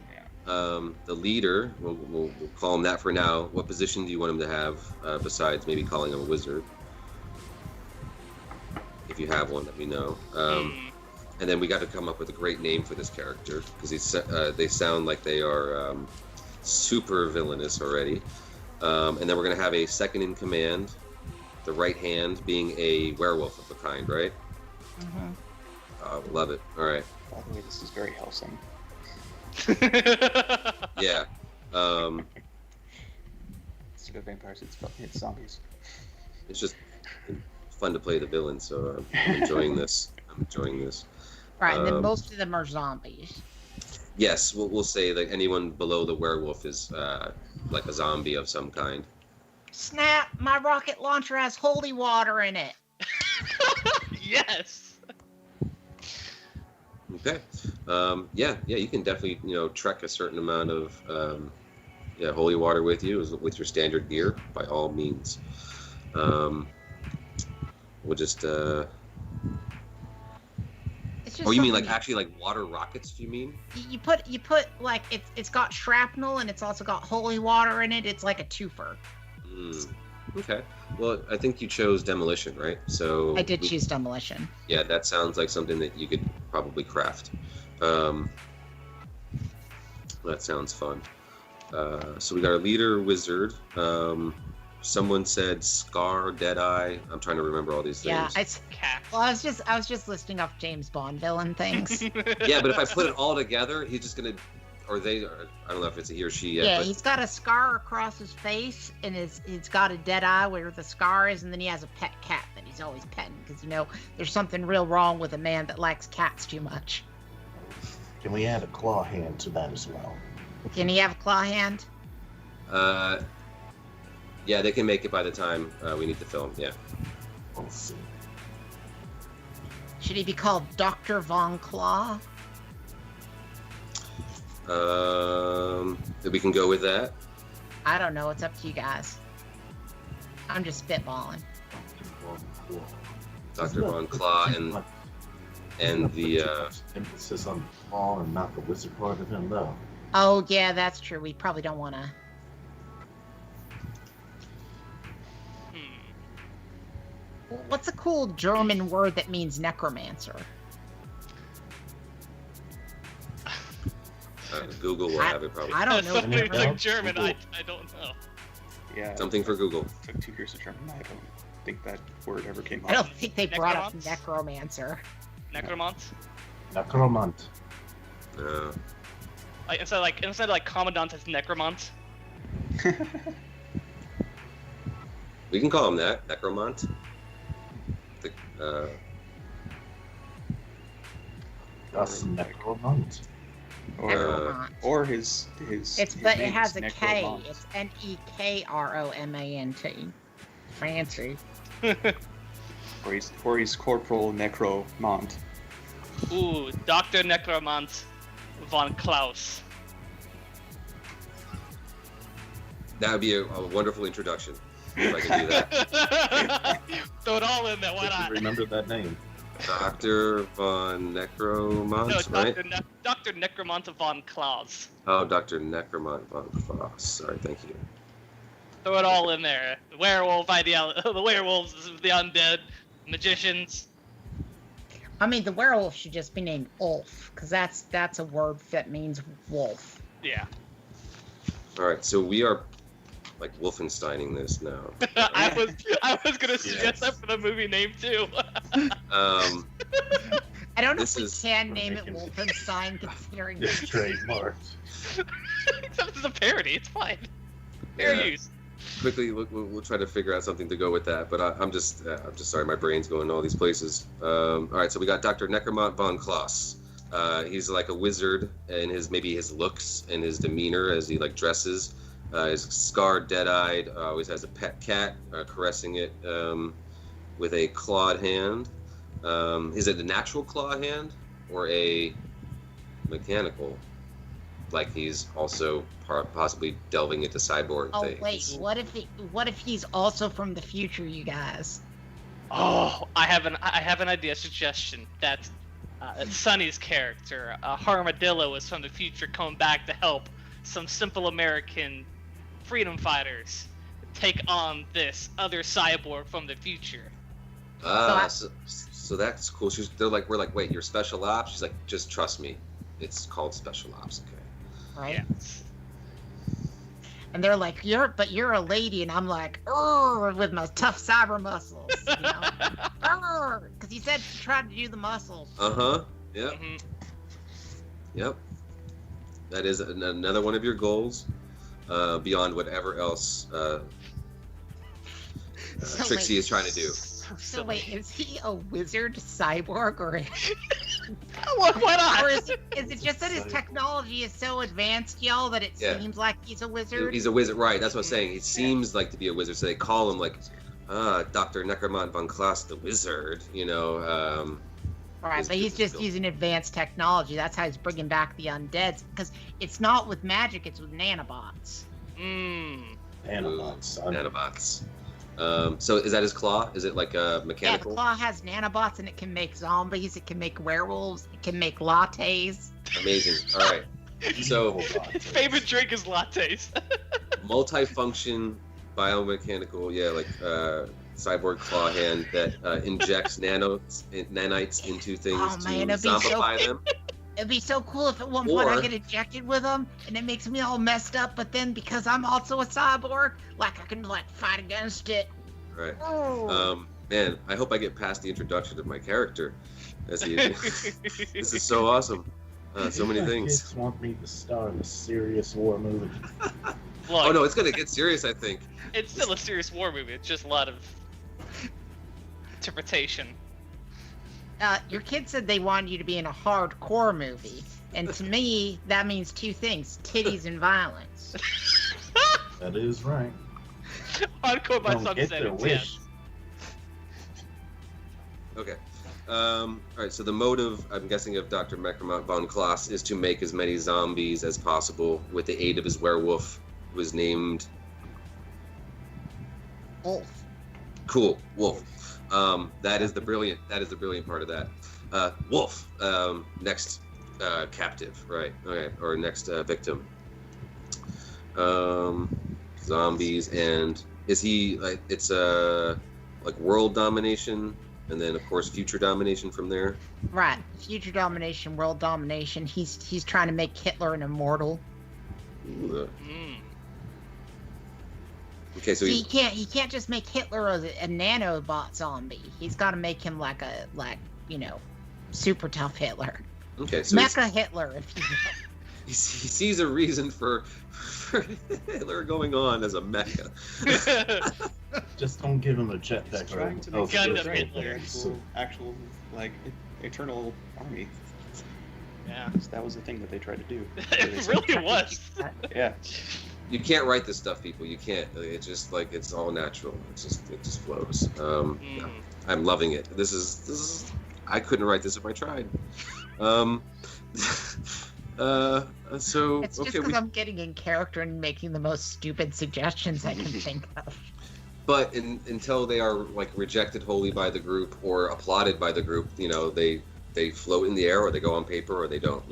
the leader, we'll call him that for now. What position do you want him to have besides maybe calling him a wizard? If you have one, let me know. And then we got to come up with a great name for this character because they sound like they are super villainous already. And then we're going to have a second in command, the right hand being a werewolf of a kind, right? Love it. All right. By the way, this is very wholesome. Yeah. Instead of vampires, it's zombies. It's just fun to play the villain, so I'm enjoying this. Right, and then most of them are zombies. Yes, we'll say that anyone below the werewolf is like a zombie of some kind. Snap! My rocket launcher has holy water in it. Yes. Okay. Yeah, you can definitely trek a certain amount of holy water with you with your standard gear by all means. We'll just. It's just Oh, you mean something like actually like water rockets? You mean? you put like it's got shrapnel and it's also got holy water in it. It's like a twofer. Okay. Well, I think you chose demolition, right? So I did choose demolition. Yeah, that sounds like something that you could probably craft. That sounds fun. So we got our leader wizard. Someone said Scar, Deadeye. I'm trying to remember all these things. Yeah, Cat. well, I was just listing off James Bond villain things. Yeah, but if I put it all together, he's just gonna, or I don't know if it's a he or she yet. Yeah, but he's got a scar across his face, and he's got a dead eye where the scar is, and then he has a pet cat that he's always petting because there's something real wrong with a man that likes cats too much. Can we add a claw hand to that as well? Can he have a claw hand? Yeah, they can make it by the time we need to film. Yeah. We'll see. Should he be called Dr. Von Claw? We can go with that. I don't know. It's up to you guys. I'm just spitballing. Dr. Von Claw and the emphasis on the claw and not the wizard part of him, though. Oh, yeah, that's true. We probably don't want to. What's a cool German word that means necromancer? Google will have it probably. I don't know. Something No. like German, I don't know. Yeah. Something for Google. Took 2 years to German. I don't think that word ever came up. I don't think they brought up Necromance? necromancer. Necromant? Necromant. Like instead of commandant, it's necromant. We can call him that, Necromant. That's Necromant. Or his. But it has a name's K. Necromant. It's Nekromant. Fancy. Or he's Corporal Necromant. Ooh, Dr. Necromant von Klaus. That would be a wonderful introduction if I could do that. Throw it all in there, why If you not? remember that name. Dr. Von Necromant, No, right? Dr. Necromant von Klaus. Oh, Dr. Necromant von Klaus. Sorry, thank you. Throw it all in there. The werewolf ideology, the werewolves, the undead, magicians. I mean, the werewolf should just be named Ulf, because that's a word that means wolf. Yeah. All right, so we are like Wolfensteining this now. I was gonna suggest that for the movie name too. Um, I don't know This if we is- can name it making- Wolfenstein, considering It's trademarked. Except it's a parody. It's fine. Fair Yeah. use. quickly, we'll try to figure out something to go with that. But I'm just sorry, my brain's going all these places. All right, so we got Dr. Necromant von Klaus. He's like a wizard in his looks and his demeanor as he like dresses. He's scarred, dead-eyed. Always has a pet cat, caressing it with a clawed hand. Is it a natural claw hand or a mechanical? Like he's also possibly delving into cyborg oh things. wait, what if he's also from the future, you guys? Oh, I have an idea, suggestion. That Sonny's character, Armadillo, is from the future, coming back to help some simple American freedom fighters take on this other cyborg from the future. So that's cool. We're like, wait, you're special ops? She's like, just trust me. It's called special ops, okay? Right. Yes. And they're like, you're a lady, and I'm like, with my tough cyber muscles, you know, because he said to try to do the muscles. Yep. Mhm. Yep. That is another one of your goals, beyond whatever else So Trixie wait. is trying to do. So wait, is he a wizard cyborg, or Why not? or is it just that his technology is so advanced, y'all, that it Yeah. seems like he's a wizard? He's a wizard, right? That's what I'm saying. He seems like to be a wizard, so they call him like Dr. Necromant von Klaas the Wizard. You know. Right, his but he's just built. using advanced technology. That's how he's bringing back the undeads, because it's not with magic; it's with nanobots. Nanobots, son. Nanobots. So is that his claw? Is it like a Yeah, mechanical? the claw has nanobots, and it can make zombies. It can make werewolves. It can make lattes. Amazing. All right. So His favorite drink is lattes. multifunction biomechanical, like cyborg claw hand that injects nanites into things Oh, to man, it'd be so zombify them. It'd be so cool if at one point I Or- get injected with them, and it makes me all messed up. But then because I'm also a cyborg, like I can like fight against it. Right. Oh. Man, I hope I get past the introduction of my character. As he, this is so awesome. So many My things. Kids want me to star in a serious war movie. Look, Oh no, it's gonna get serious. I think. it's still a serious war movie. It's just a lot of interpretation. Your kid said they wanted you to be in a hardcore movie, and to me that means two things: titties and violence. That is right. Hardcore by Don't some get their settings, wish. yes. Okay. All right. So the motive, I'm guessing, of Dr. Necromant von Klaas is to make as many zombies as possible with the aid of his werewolf, who is named Wolf. Cool Wolf. That is the brilliant part of that. Wolf. Next captive, right? Okay. Or next victim. Zombies, and is he like it's like world domination? And then, of course, future domination from there. Right. Future domination, world domination. He's trying to make Hitler an immortal. Ooh, Mm. okay, so See, he can't just make Hitler a nanobot zombie. He's got to make him like super tough Hitler. okay, so he's- Mecha Hitler, if you will. he sees a reason for Hitler going on as a mecha. Just don't give him a jetpack. He's trying to or- make Gundam or- Hitler. actual like eternal army. Yeah. That was the thing that they tried to do. It really was. Yeah. You can't write this stuff, people. You can't. It's just like it's all natural. It just flows. Mm. I'm loving it. This is. I couldn't write this if I tried. So It's just okay, because I'm getting in character and making the most stupid suggestions I can think of. but until they are like rejected wholly by the group or applauded by the group, they float in the air, or they go on paper, or they don't.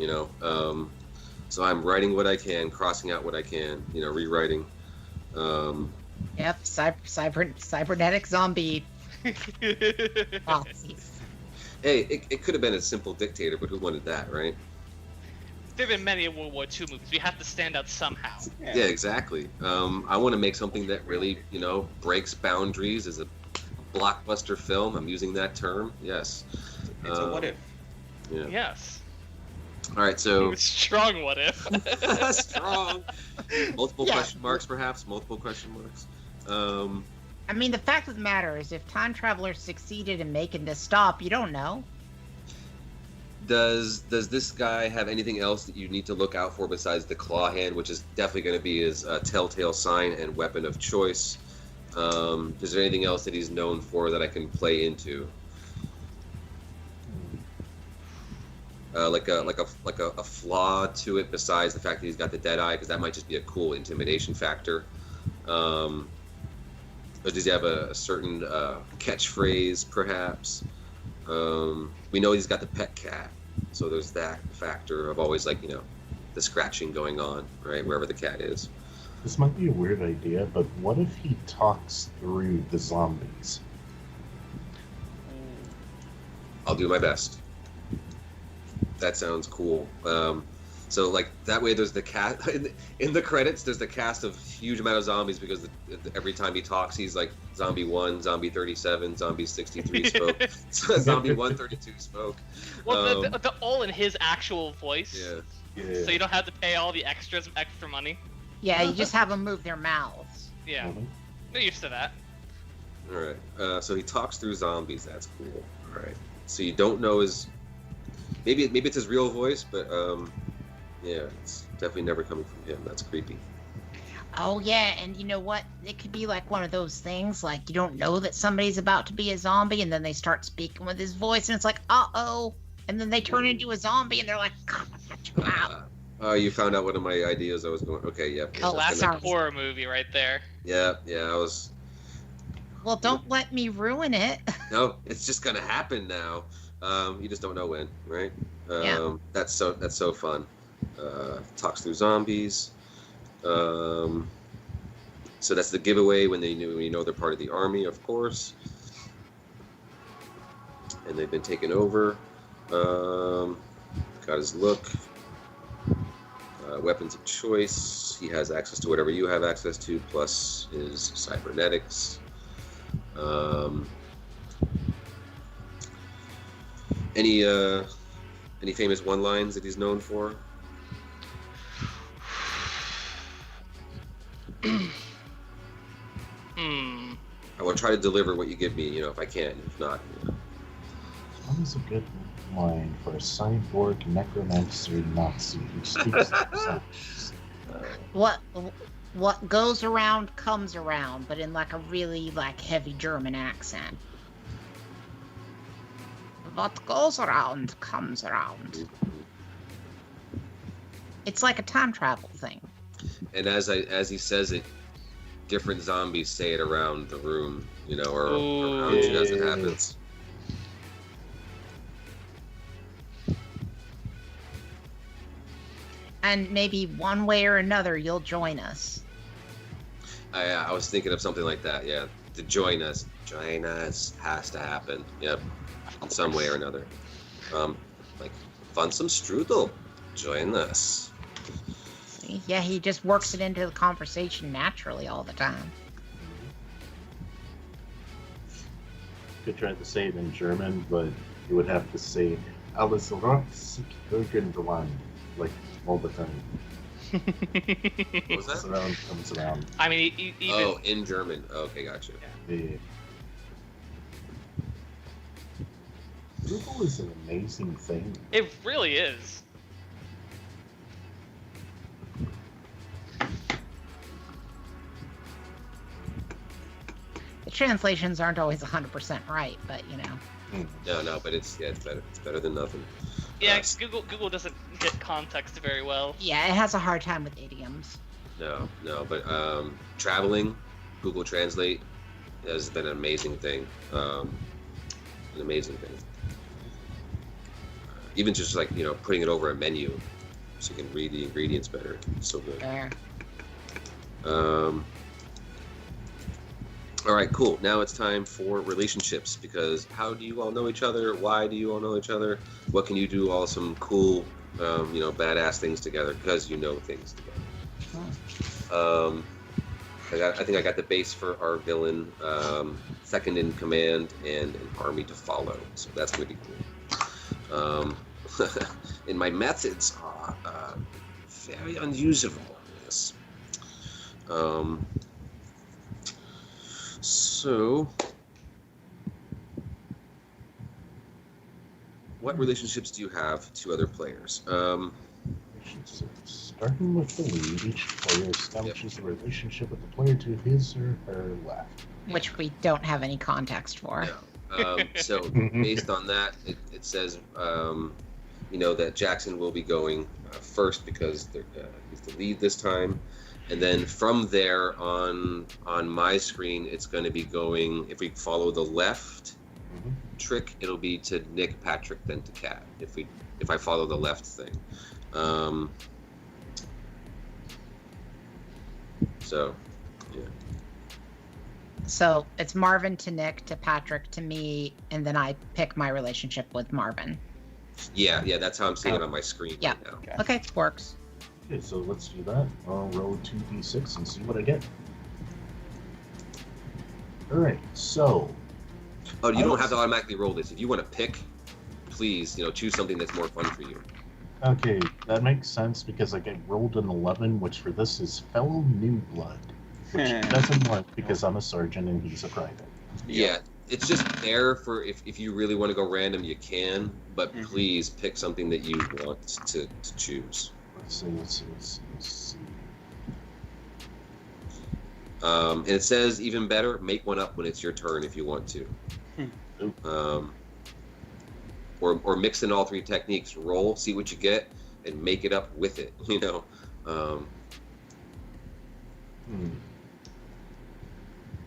So I'm writing what I can, crossing out what I can, rewriting. Yep, cybernetic zombie Nazis. Hey, it could have been a simple dictator, but who wanted that, right? There have been many World War II movies. We have to stand out somehow. Yeah, exactly. I want to make something that really, breaks boundaries as a blockbuster film. I'm using that term. Yes. It's a what if. Yeah. Yes. All right. So It's strong what if. strong. Multiple Yeah. question marks, perhaps. Multiple question marks. I mean, the fact of the matter is, if time travelers succeeded in making this stop, you don't know. Does this guy have anything else that you need to look out for besides the claw hand, which is definitely going to be his telltale sign and weapon of choice? Is there anything else that he's known for that I can play into? Like a flaw to it besides the fact that he's got the dead eye, because that might just be a cool intimidation factor. Or does he have a certain catchphrase, perhaps? We know he's got the pet cat, so there's that factor of always the scratching going on, right, wherever the cat is. This might be a weird idea, but what if he talks through the zombies? I'll do my best. That sounds cool. So like that way, there's the cast in the credits. There's the cast of huge amount of zombies because every time he talks, he's like zombie 1, zombie 37, zombie 63 spoke, zombie 132 spoke. Well, the all in his actual voice. Yeah. So you don't have to pay all the extra money. Yeah, you just have them move their mouths. Yeah. They're used to that. All right. So he talks through zombies. That's cool. All right. So you don't know his. Maybe it's his real voice, but yeah, it's definitely never coming from him. That's creepy. Oh yeah, and you know what? It could be like one of those things, like you don't know that somebody's about to be a zombie, and then they start speaking with his voice, and it's like, uh-oh, and then they turn into a zombie, and they're like, wow. You found out one of my ideas. I was going. Okay, yeah. Classic horror movie right there. Yeah. I was. Well, don't let me ruin it. No, it's just gonna happen now. You just don't know when, right? Yeah. That's so fun. Talks through zombies. So that's the giveaway when you know they're part of the army, of course, and they've been taken over. Got his look. Weapons of choice. He has access to whatever you have access to, plus his cybernetics. Any famous one-lines that he's known for? I will try to deliver what you give me, if I can. If not, What is a good line for a cyborg necromancer Nazi who speaks zombies? What goes around comes around, but in like a really like heavy German accent. What goes around comes around. It's like a time travel thing. And as he says it, different zombies say it around the room, or around you as it happens. And maybe one way or another, you'll join us. I was thinking of something like that. Yeah, to join us has to happen. Yep, in some way or another. Like fun some strudel. Join us. See? Yeah, he just works it into the conversation naturally all the time. Could try to say it in German, but you would have to say "Alles rot sich irgendwann," like all the time. What was that? Around comes around. I mean, even in German. Okay, gotcha. Yeah. Google is an amazing thing. it really is. The translations aren't always 100% right, but No, but it's better. It's better than nothing. Yeah, Google doesn't get context very well. Yeah, it has a hard time with idioms. No, but traveling, Google Translate has been an amazing thing. Even just like putting it over a menu, so you can read the ingredients better. It's so good. There. All right, cool. Now it's time for relationships, because how do you all know each other? Why do you all know each other? What can you do all some cool, badass things together because you know things together? I think I got the base for our villain, second in command, and an army to follow. So that's going to be cool. And my methods are very unusual. Yes. So, what relationships do you have to other players? Starting with the lead, each player establishes a relationship with the player to his or her left. Which we don't have any context for. No. So, based on that, it says, that Jackson will be going first because he's the lead this time. And then from there on my screen, it's going to be going, if we follow the left trick, it'll be to Nick, Patrick, then to Kat. If I follow the left thing. So, yeah. So it's Marvin to Nick to Patrick to me, and then I pick my relationship with Marvin. Yeah, that's how I'm seeing it on my screen Yeah. right now. Okay. Okay, works. Okay, so let's do that. I'll roll 2d6 and see what I get. Alright, so Oh, you don't have to automatically roll this. If you want to pick, please, choose something that's more fun for you. okay, that makes sense because I get rolled an 11, which for this is fellow new blood, which doesn't work because I'm a sergeant and he's a private. Yeah, it's just there for if you really want to go random, you can, but please pick something that you want to choose. Let's see. And it says even better, make one up when it's your turn if you want to. Or mix in all three techniques. Roll, see what you get, and make it up with it.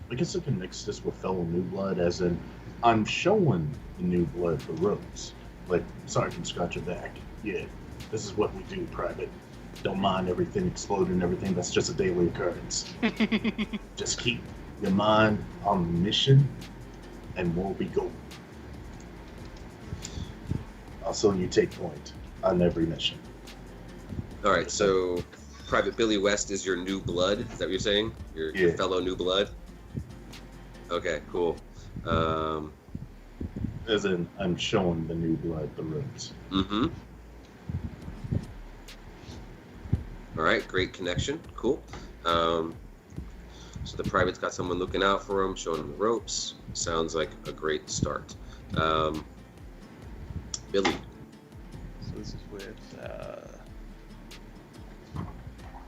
I guess I can mix this with fellow new blood, as in I'm showing the new blood the ropes. Like Sergeant Scratch your back. Yeah, this is what we do, Private. Don't mind everything exploding and everything. That's just a daily occurrence. Just keep your mind on the mission, and we'll be golden. Also, you take point on every mission. All right, so Private Billy West is your new blood. Is that what you're saying? Your fellow new blood? Okay, cool. As in, I'm showing the new blood the ropes. Mm-hmm. All right, great connection. Cool. So the private's got someone looking out for him, showing him the ropes. Sounds like a great start. Billy. So this is with.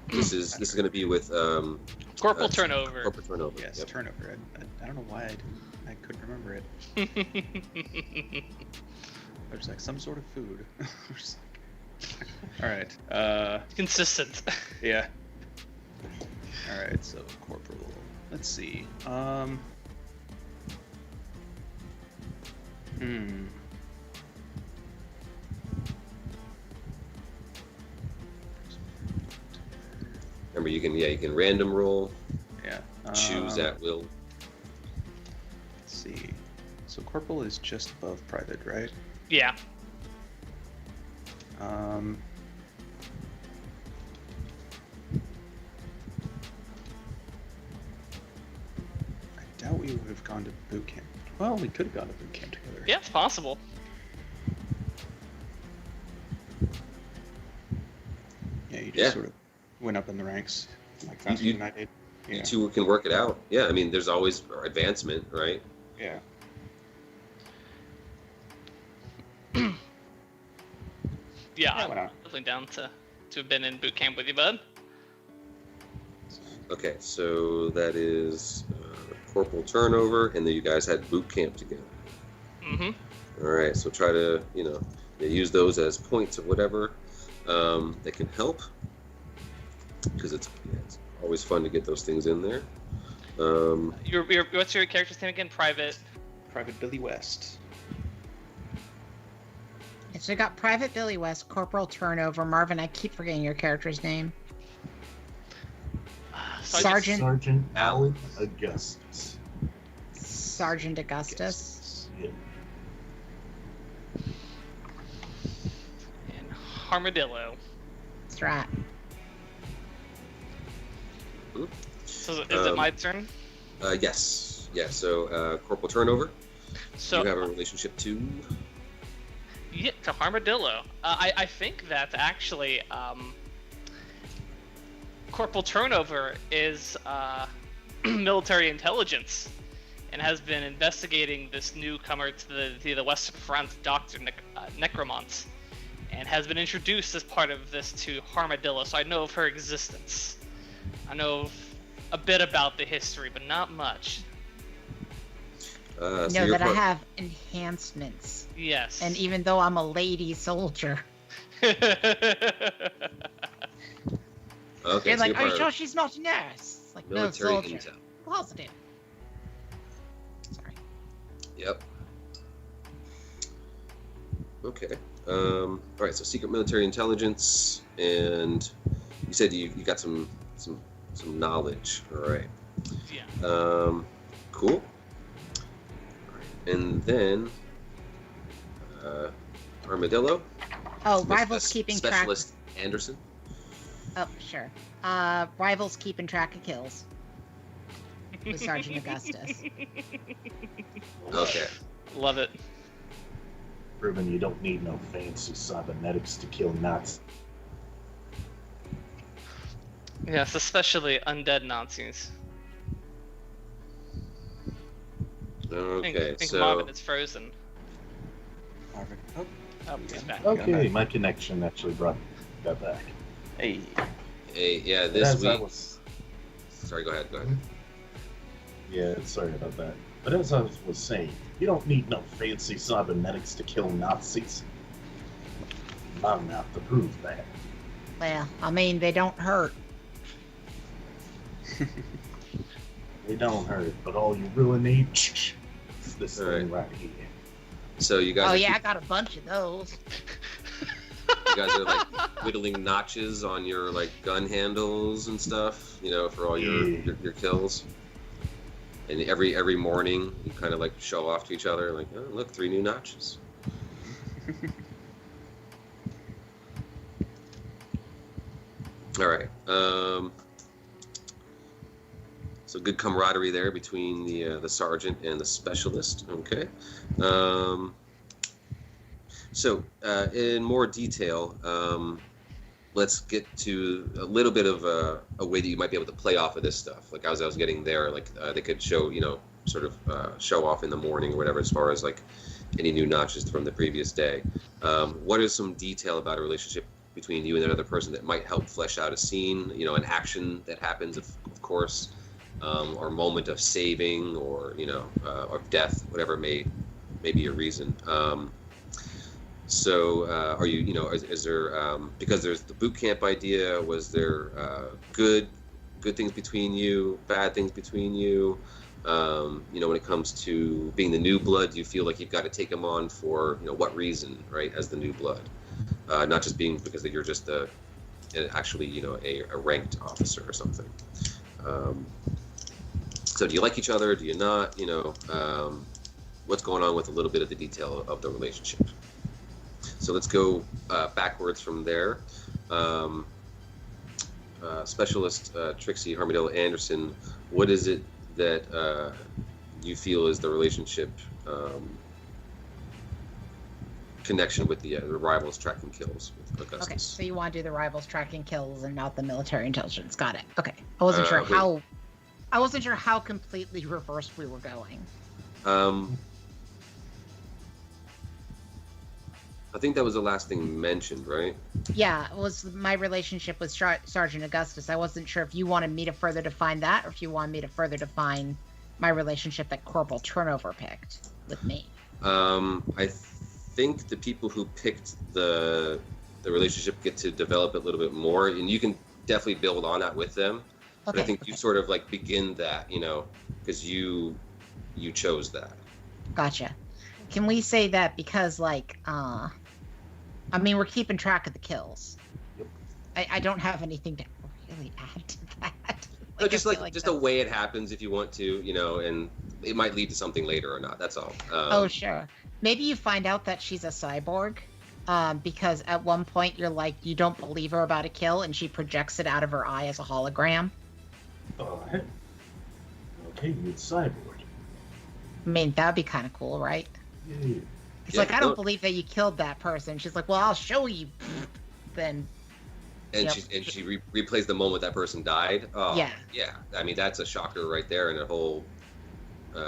This is going to be with Corporal Turnover. Corporal Turnover. Yes, Yep. Turnover. I don't know why I couldn't remember it. There's like some sort of food. All right. Consistent. Yeah. All right. So Corporal. Let's see. Remember, you can random roll, Yeah. choose at will. Let's see. So Corporal is just above Private, right? Yeah. I doubt we would have gone to boot camp. Well, we could have gone to boot camp together. Yeah, it's possible. Yeah, you just Yeah. sort of went up in the ranks like faster You- than I did. You Yeah. two can work it out. Yeah, I mean, there's always advancement, right? Yeah. Yeah, why I'm not? definitely down to have been in boot camp with you, bud. Okay, so that is Corporal Turnover, and then you guys had boot camp together. Mm-hmm. All right, so try to, use those as points of whatever that can help, because it's always fun to get those things in there. What's your character's name again? Private. Private Billy West. So I got Private Billy West, Corporal Turnover. Marvin, I keep forgetting your character's name. Sergeant. Sergeant Alan Augustus. Sergeant Augustus. Yeah. And Armadillo. That's right. So is it my turn? Yes. Yeah, so Corporal Turnover, So you have a relationship to... yeah, to Armadillo. I think that actually Corporal Turnover is military intelligence and has been investigating this newcomer to the Western Front, Dr. Necromont, and has been introduced as part of this to Armadillo, so I know of her existence. I know a bit about the history, but not much. Know that I have enhancements. Yes. And even though I'm a lady soldier. Okay, You're so like, are you part sure of she's not a nurse? It's like, no, military soldier. intel. Positive. Sorry. Yep. Okay. All right. So secret military intelligence, and you said you got some knowledge. All right. Yeah. Cool. And then Armadillo. Oh, rivals keeping Specialist Anderson. track. Oh, sure. Rivals keeping track of kills. With Sergeant Augustus. Okay. Love it. Ruben, you don't need no fancy cybernetics to kill Nazis. Yes, especially undead Nazis. Okay, Think so Marvin is frozen. Marvin. Oh, Oh, he's back. Okay, my connection actually brought that back. hey. yeah, But this as I week. was, Sorry, go ahead. yeah, sorry about that. But as I was saying, you don't need no fancy cybernetics to kill Nazis. Not enough to prove that. Well, I mean, they don't hurt. They don't hurt, but all you really need is this thing right here. So you guys. Oh are yeah, I got a bunch of those. You guys are like whittling notches on your like gun handles and stuff, you know, for all your kills. And every morning you kind of like show off to each other, like, oh look, 3 new notches. All right. So good camaraderie there between the sergeant and the specialist. Okay. So in more detail, let's get to a little bit of a way that you might be able to play off of this stuff. Like as I was getting there, like they could show, you know, sort of show off in the morning or whatever, as far as like any new notches from the previous day. What is some detail about a relationship between you and another person that might help flesh out a scene, you know, an action that happens, of course, or moment of saving, or, you know, of death, whatever may be a reason. So are you, you know, is there, because there's the boot camp idea, was there good things between you, bad things between you? You know, when it comes to being the new blood, do you feel like you've got to take them on for, you know, what reason, right, as the new blood? Not just being because that you're just actually, you know, a ranked officer or something. So do you like each other? Do you not? You know, what's going on with a little bit of the detail of the relationship? So let's go backwards from there. Specialist Trixie Armadillo Anderson, what is it that you feel is the relationship connection with the rivals tracking kills with Augustus? Okay, so you want to do the rivals tracking kills and not the military intelligence. Got it. Okay, I wasn't sure how. I wasn't sure how completely reversed we were going. I think that was the last thing mentioned, right? Yeah, it was my relationship with Sergeant Augustus. I wasn't sure if you wanted me to further define that, or if you wanted me to further define my relationship that Corporal Turnover picked with me. I think the people who picked the relationship get to develop it a little bit more, and you can definitely build on that with them. Okay, but I think you sort of like begin that, you know, because you chose that. Gotcha. Can we say that because, like, I mean, we're keeping track of the kills. Yep. I don't have anything to really add to that. No, just I like feel just that's- a way it happens if you want to, you know, and it might lead to something later or not. That's all. Oh, sure. Maybe you find out that she's a cyborg, because at one point you're like, you don't believe her about a kill, and she projects it out of her eye as a hologram. Hey. Okay, it's cyborg. I mean, that'd be kind of cool, right? Yeah. It's Yeah, like, I don't no. believe that you killed that person. She's like, well, I'll show you. Then, And Yep. she replays the moment that person died. Oh, Yeah. Yeah. I mean, that's a shocker right there, and a whole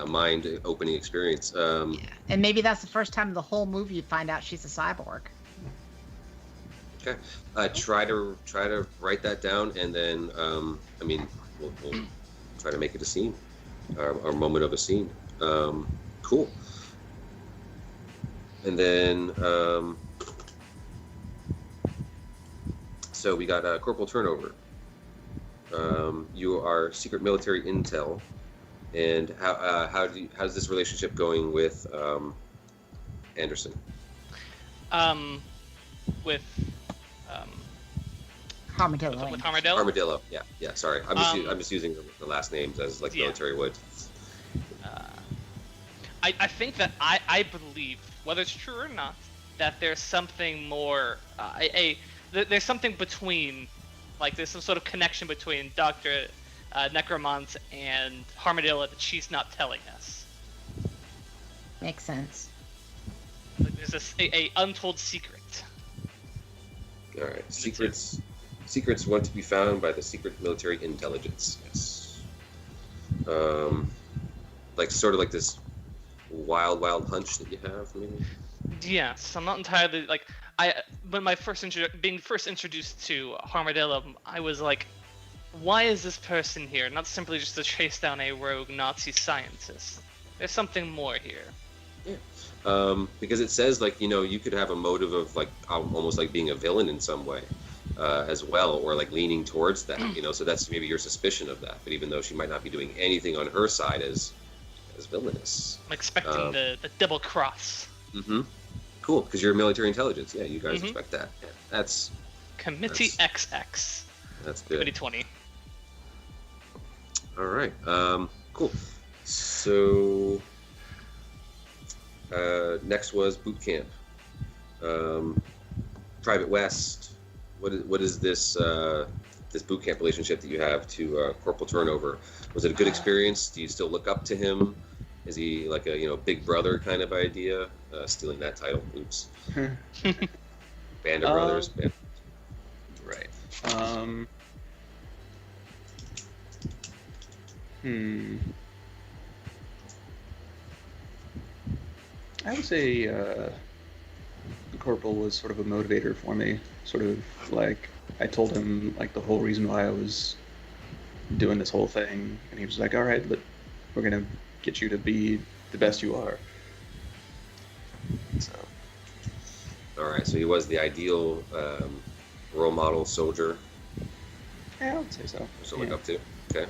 mind-opening experience. yeah. And maybe that's the first time in the whole movie you find out she's a cyborg. Okay. Try to write that down, and then I mean, we'll try to make it a scene, our moment of a scene. Cool. And then so we got Corporal Turnover. You are secret military intel, and how's this relationship going with Anderson? With Armadillo. with Armadillo. Armadillo. Yeah. Sorry, I'm just using the last names as like Yeah. military would. I think that I believe, whether it's true or not, that there's something more, there's something between, like there's some sort of connection between Dr. Necromant and Harmadilla that she's not telling us. Makes sense. Like there's a untold secret. All right. Secrets want to be found by the secret military intelligence. Yes. Like sort of like this wild hunch that you have, maybe. Yes, I'm not entirely like when being first introduced to Harmadilla, I was like, why is this person here? Not simply just to chase down a rogue Nazi scientist. There's something more here. Yeah. Because it says like you could have a motive of like almost like being a villain in some way as well, or like leaning towards that. So that's maybe your suspicion of that. But even though she might not be doing anything on her side as villainous, I'm expecting the double cross. Mm-hmm. Cool, because you're military intelligence. Yeah, you guys expect that. Yeah, that's Committee XX. That's good. Committee 20. All right. Cool. So next was boot camp. Private West. What is this this boot camp relationship that you have to Corporal Turnover? Was it a good experience? Do you still look up to him? Is he like a big brother kind of idea? Stealing that title. Oops. Band of Brothers. Right. I would say the corporal was sort of a motivator for me. Sort of like I told him like the whole reason why I was doing this whole thing, and he was like, "All right, we're gonna get you to be the best you are." So. All right. So he was the ideal role model soldier. Yeah, I would say so. To look up to. Okay.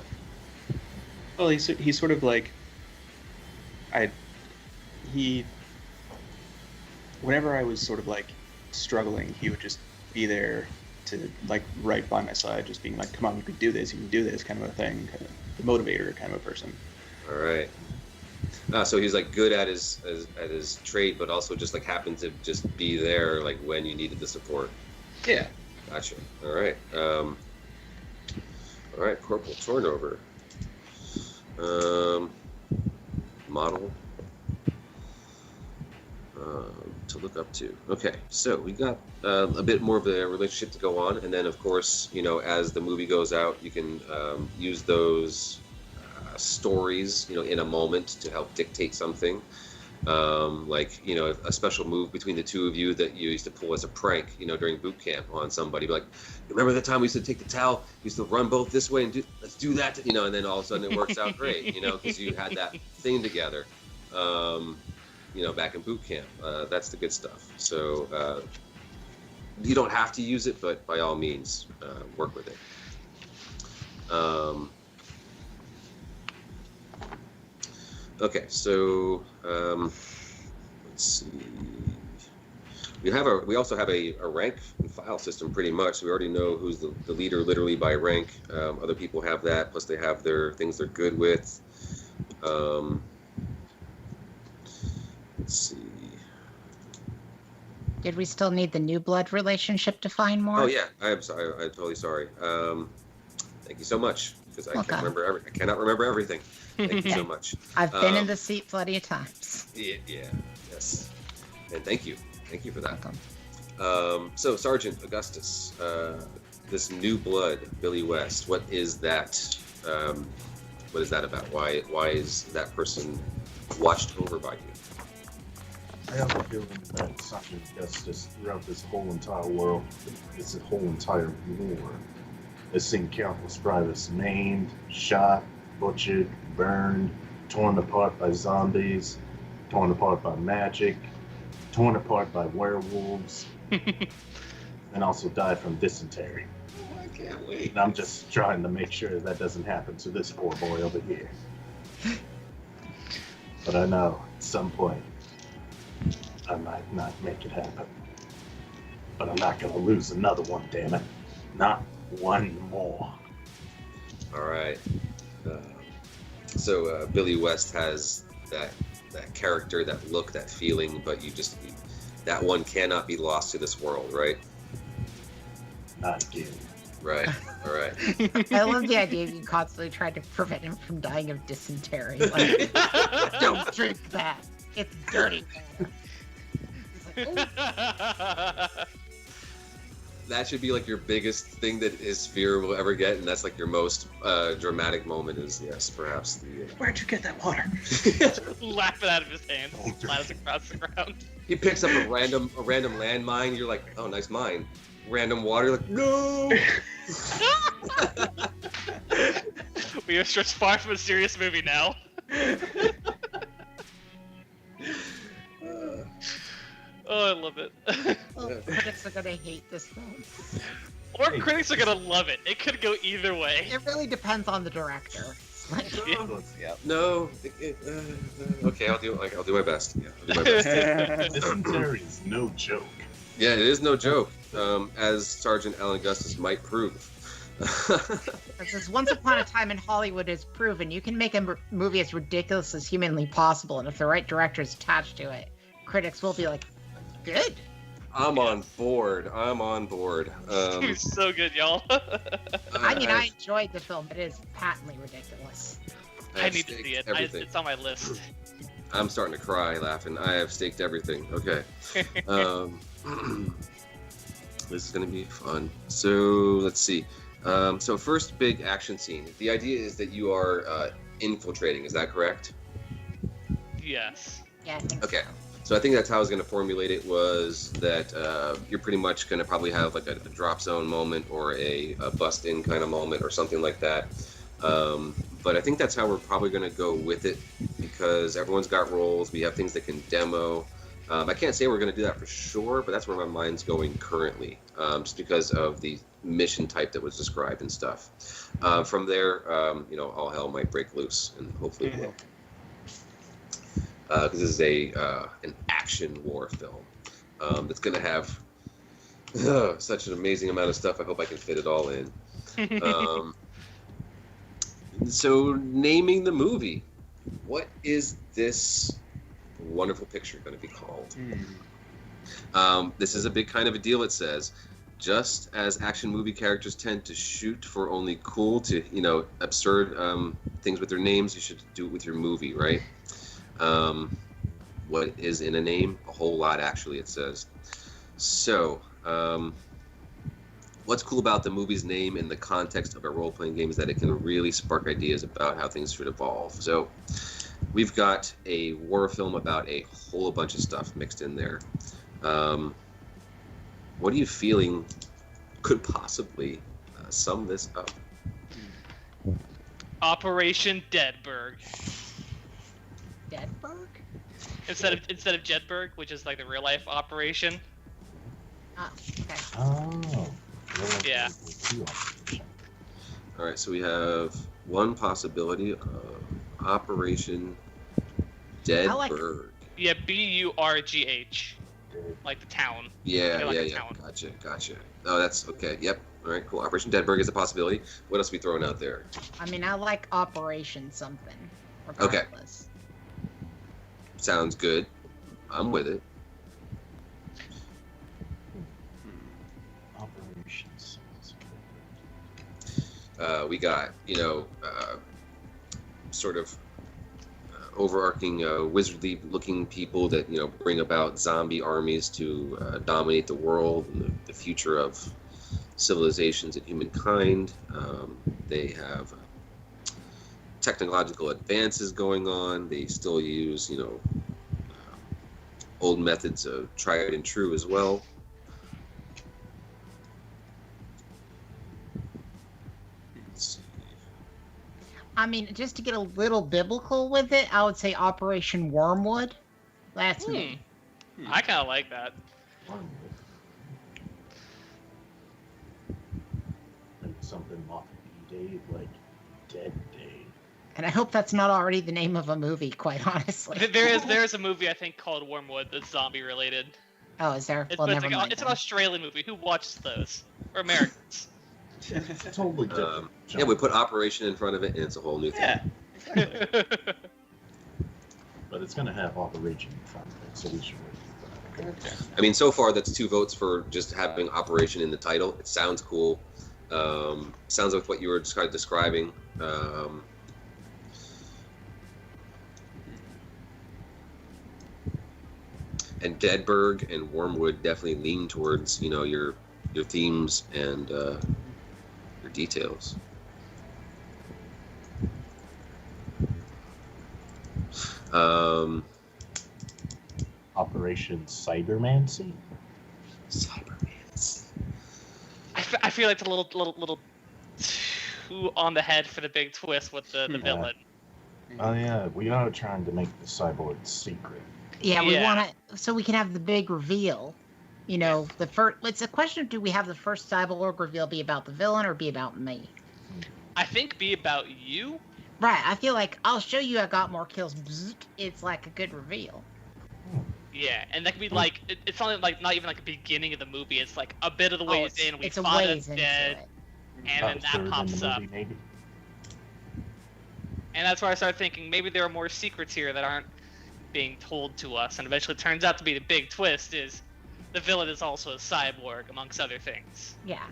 Well, he's sort of like whenever I was sort of like struggling, he would just be there to like right by my side, just being like, "Come on, you can do this, kind of a thing," kind of the motivator kind of a person. All right. So he's like good at his trade, but also just like happened to just be there like when you needed the support. Yeah. Gotcha. All right. All right. Corporal Turnover. Model. To look up to. Okay, so we got a bit more of a relationship to go on, and then of course, as the movie goes out, you can use those stories, in a moment to help dictate something. Like, a special move between the two of you that you used to pull as a prank, during boot camp on somebody. Like, remember the time we used to take the towel, we used to run both this way and let's do that, and then all of a sudden it works out great, because you had that thing together, back in boot camp. That's the good stuff. So you don't have to use it, but by all means, work with it. Okay, so let's see. We also have a rank and file system pretty much. So we already know who's the leader literally by rank. Other people have that, plus they have their things they're good with. Let's see. Did we still need the new blood relationship to find more? Oh yeah, I'm sorry. I'm totally sorry. Thank you so much, because I cannot remember everything. Thank you so much. I've been in the seat plenty of times. Yeah, yes. And thank you for that. Welcome. So Sergeant Augustus, this new blood, Billy West, what is that? What is that about? Why is that person watched over by you? I have a feeling that Sergeant Augustus throughout this whole entire world, this whole entire war, has seen countless privates maimed, shot, butchered, burned, torn apart by zombies, torn apart by magic, torn apart by werewolves, and also died from dysentery. Oh, I can't wait. And I'm just trying to make sure that doesn't happen to this poor boy over here. But I know at some point I might not make it happen. But I'm not going to lose another one, damn it. Not one more. All right. So Billy West has that character, that look, that feeling, but that one cannot be lost to this world, right? Not again. Right. All right. I love the idea of you constantly trying to prevent him from dying of dysentery. Like, don't drink that. It's dirty. He's like, oh. That should be like your biggest thing that his sphere will ever get, and that's like your most dramatic moment. Is yes, perhaps the. Where'd you get that water? Laughing out of his hand, splatters across the ground. He picks up a random landmine. You're like, oh, nice mine. Random water. Like, no. We are stretched far from a serious movie now. Oh, I love it. Oh, critics are gonna hate this film. Or critics are gonna love it. It could go either way. It really depends on the director. Like, Yeah. No. Okay, I'll do my best. Yeah, I'll do my best. Dysentery is no joke. Yeah, it is no joke, as Sergeant Alan Augustus might prove. because Once Upon a Time in Hollywood has proven you can make a movie as ridiculous as humanly possible, and if the right director is attached to it, critics will be like, good. I'm on board. It's so good, y'all. I mean, I enjoyed the film, but it is patently ridiculous. I need to see it. It's on my list. I'm starting to cry laughing. I have staked everything. Okay. This is going to be fun. So, let's see. So, first big action scene. The idea is that you are infiltrating. Is that correct? Yes. Yeah, I think Okay. So I think that's how I was going to formulate it, was that you're pretty much going to probably have like a drop zone moment or a bust in kind of moment or something like that. But I think that's how we're probably going to go with it, because everyone's got roles. We have things that can demo. I can't say we're going to do that for sure, but that's where my mind's going currently, just because of the mission type that was described and stuff. From there, all hell might break loose, and hopefully it will. Because this is an action war film that's going to have such an amazing amount of stuff. I hope I can fit it all in. So, naming the movie, what is this wonderful picture going to be called? This is a big kind of a deal, it says. Just as action movie characters tend to shoot for only cool to, absurd things with their names, you should do it with your movie, right? What is in a name? A whole lot, actually, it says. So, what's cool about the movie's name in the context of a role-playing game is that it can really spark ideas about how things should evolve. So, we've got a war film about a whole bunch of stuff mixed in there. What are you feeling could possibly sum this up? Operation Deadberg. Deadberg? Instead of Jedburgh, which is like the real life operation. Okay. Oh. Yeah. All right, so we have one possibility of Operation Deadberg. Yeah, Burgh, like the town. Yeah, like a yeah. town. Gotcha. Oh, that's okay. Yep. All right, cool. Operation Deadberg is a possibility. What else are we throwing out there? I mean, I like Operation something. Okay. Regardless. Sounds good. I'm with it. Operations. We got, sort of overarching wizardly-looking people that, bring about zombie armies to dominate the world and the future of civilizations and humankind. They have technological advances going on. They still use, old methods of tried and true as well. Let's see. I mean, just to get a little biblical with it, I would say Operation Wormwood. That's me. I kind of like that. Like something off E-Day, like Dead Day. And I hope that's not already the name of a movie, quite honestly. There is a movie I think called Wormwood that's zombie related. Oh, is there? It's, Well, but it's, never mind. it's an then. Australian movie. Who watches those? Or Americans? Totally different. Yeah, we put Operation in front of it, and it's a whole new thing. Yeah. Exactly. But it's going to have Operation in front of it, so we should wait for Okay. I mean, so far that's 2 votes for just having Operation in the title. It sounds cool. Sounds like what you were just kind of describing. And Deadberg and Wormwood definitely lean towards, your themes and your details. Operation Cybermancy? Cybermancy. I feel like it's a little too on the head for the big twist with the villain. Oh yeah, we are trying to make the cyborg secret. Yeah, we Yeah. want to, so we can have the big reveal. The first. It's a question of, do we have the first cyborg reveal be about the villain or be about me? I think be about you. Right. I feel like I'll show you I got more kills. Bzzzt. It's like a good reveal. Yeah, and that could be like it's not even like the beginning of the movie. It's like a bit of the ways in. We it's a find ways him into dead, it. and then that pops up. Maybe. And that's where I started thinking maybe there are more secrets here that aren't being told to us. And eventually, it turns out to be the big twist is the villain is also a cyborg, amongst other things. Yeah.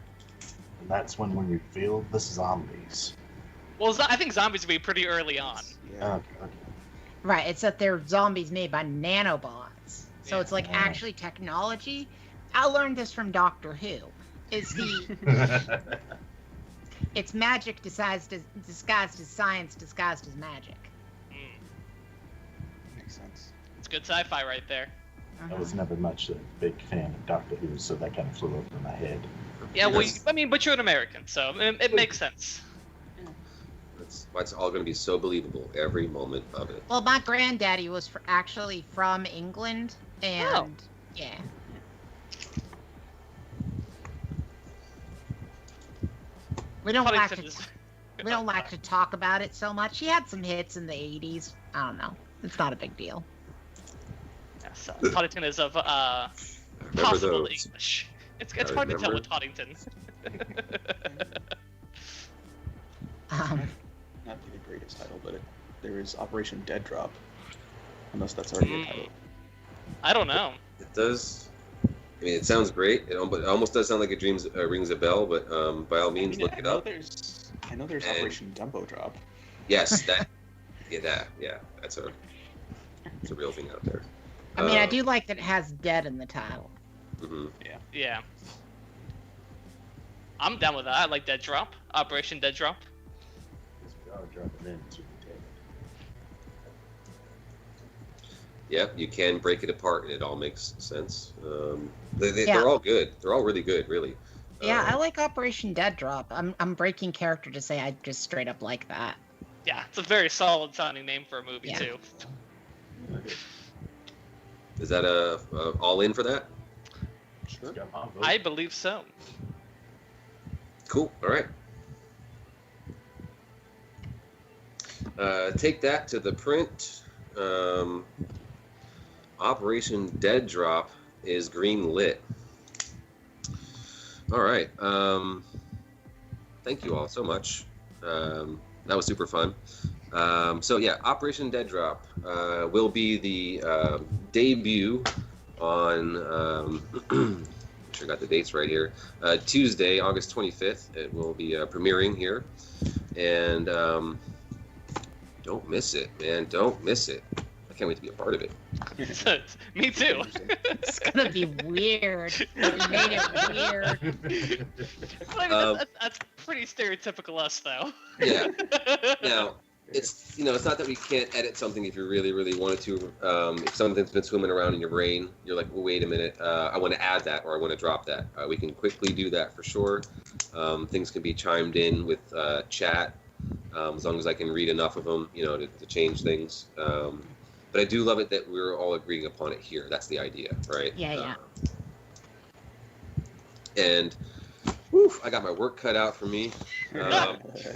And that's when we reveal the zombies. Well, I think zombies will be pretty early on. Yeah. Okay. Right. It's that they're zombies made by nanobots. So Yeah. it's like actually technology. I learned this from Doctor Who. It's magic disguised as science disguised as magic. Makes sense. It's good sci-fi right there. I was never much a big fan of Doctor Who, so that kind of flew over my head. Yeah, well, Yes. but you're an American, so it makes sense. That's why it's all going to be so believable, every moment of it. Well, my granddaddy was actually from England, and yeah. We don't like Huntington to. is- We don't like to talk about it so much. He had some hits in the '80s. I don't know. It's not a big deal. Yeah, so Huntington is of Remember possible those. English. It's I hard to tell remember. with Huntington. Not the greatest title, but there is Operation Dead Drop. Unless that's already a title. I don't know. It does. I mean, it sounds great. It almost does sound like it rings a bell, but by all means, look it up. I know there's And- Operation Dumbo Drop. Yes, that. Yeah, that's a real thing out there. I mean, I do like that it has "dead" in the title. Mm-hmm. Yeah. I'm down with that. I like Dead Drop. Operation Dead Drop. Because we are dropping into the dead. Yep, you can break it apart, and it all makes sense. Yeah. They're all good. They're all really good, really. Yeah, I like Operation Dead Drop. I'm breaking character to say I just straight up like that. Yeah, it's a very solid sounding name for a movie Yeah. too. Is that all in for that? It's got my vote. I believe so. Cool. All right. Take that to the print. Operation Dead Drop is green lit. All right. Thank you all so much. That was super fun. So yeah, Operation Dead Drop will be the debut on. I got the dates right here. Tuesday, August 25th. It will be premiering here, and don't miss it, man. Don't miss it. I can't wait to be a part of it. Me too. It's gonna be weird. We made it weird. I mean, that's pretty stereotypical us, though. Yeah. Now, it's it's not that we can't edit something if you really, really wanted to. If something's been swimming around in your brain, you're like, well, wait a minute, I want to add that or I want to drop that. We can quickly do that for sure. Things can be chimed in with chat, as long as I can read enough of them, to change things. But I do love it that we're all agreeing upon it here. That's the idea, right? Yeah. And woof, I got my work cut out for me.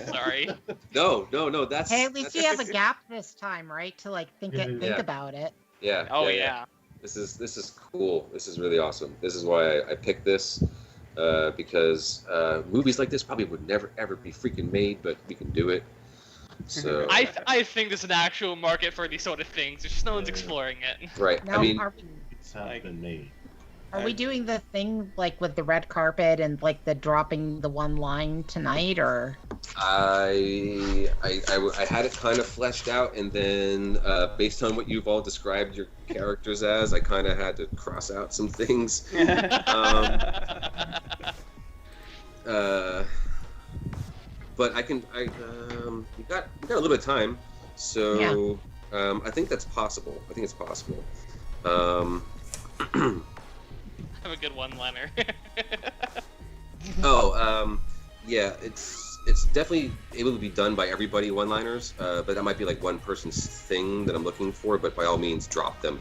Sorry. No. That's Hey, at least that's- you have a gap this time, right? To like think Yeah. about it. Yeah. Oh yeah. This is cool. This is really awesome. This is why I picked this, because movies like this probably would never ever be freaking made, but we can do it. So I think there's an actual market for these sort of things. It's just no one's exploring it. right. Now, I mean, are we have Like- been made. Are we doing the thing like with the red carpet and like the dropping the one line tonight, or? I had it kind of fleshed out, and then based on what you've all described your characters as, I kind of had to cross out some things. But I can. You got a little bit of time, so I think that's possible. I think it's possible. Have a good one-liner. Yeah, it's definitely able to be done by everybody, one-liners, but that might be like one person's thing that I'm looking for, but by all means, drop them.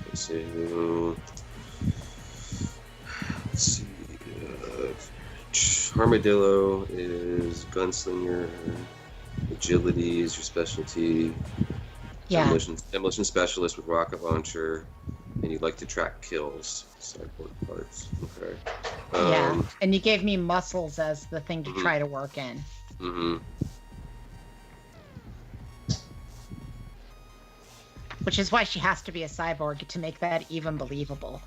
Let's see. Armadillo is gunslinger, agility is your specialty, Yeah. demolition specialist with rocket launcher, and you'd like to track kills, sideboard parts. Okay. Yeah. And you gave me muscles as the thing to try to work in. Mm-hmm. Which is why she has to be a cyborg to make that even believable.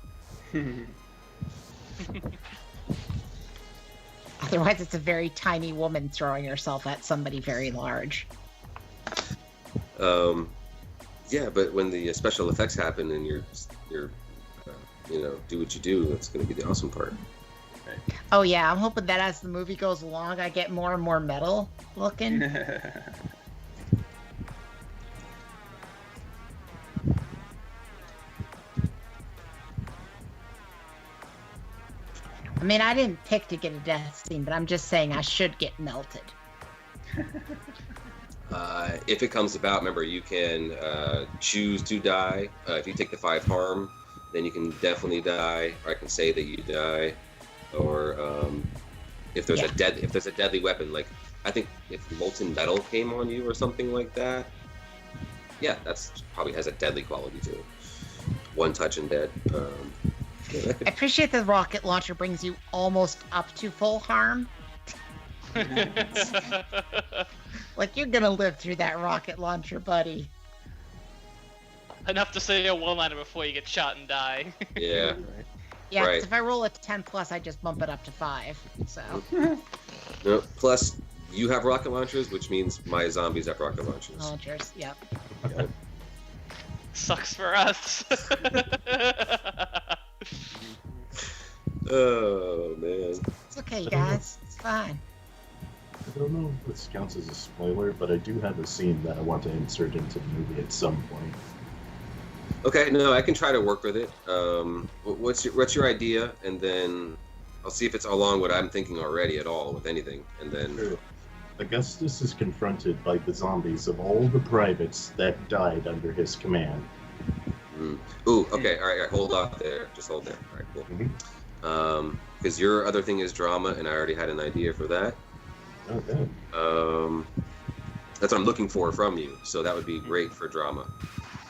Otherwise, it's a very tiny woman throwing herself at somebody very large. Yeah, but when the special effects happen and you're do what you do, that's going to be the awesome part. Oh yeah, I'm hoping that as the movie goes along, I get more and more metal looking. I mean, I didn't pick to get a death scene, but I'm just saying I should get melted. If it comes about, remember, you can choose to die. If you take the 5 harm, then you can definitely die, or I can say that you die. Or if there's a deadly weapon, like I think if molten metal came on you or something like that, yeah, that's probably has a deadly quality to it. One touch and dead. I appreciate the rocket launcher brings you almost up to full harm. Like, you're gonna live through that rocket launcher, buddy. Enough to say a one-liner before you get shot and die. Yeah. Yeah, 'cause Right. if I roll a 10 plus, I just bump it up to 5. So, No, plus, you have rocket launchers, which means my zombies have rocket launchers. launchers, yep. Sucks for us. Oh man. It's okay, guys. It's fine. I don't know if this counts as a spoiler, but I do have a scene that I want to insert into the movie at some point. Okay, no, I can try to work with it. What's your idea, and then I'll see if it's along what I'm thinking already at all with anything, and then. Sure. Augustus is confronted by the zombies of all the privates that died under his command. Ooh, okay, all right, hold off there. Just hold there. All right, cool. Because your other thing is drama, and I already had an idea for that. Okay. That's what I'm looking for from you, so that would be great for drama.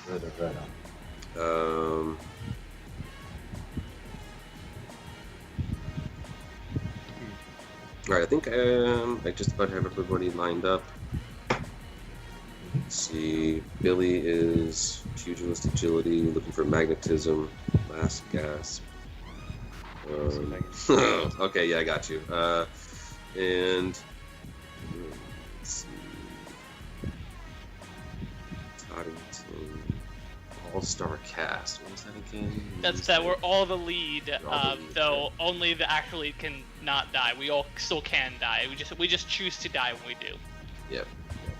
Right on. All right, I think I just about have everybody lined up. Let's see. Billy is pugilist agility, looking for magnetism, last gasp. Okay, yeah, I got you. And let's see. Toddington, all-star cast. What was that again? That's that. We're all the lead, all the lead, though only the actual lead can not die. We all still can die. We just choose to die when we do. Yep.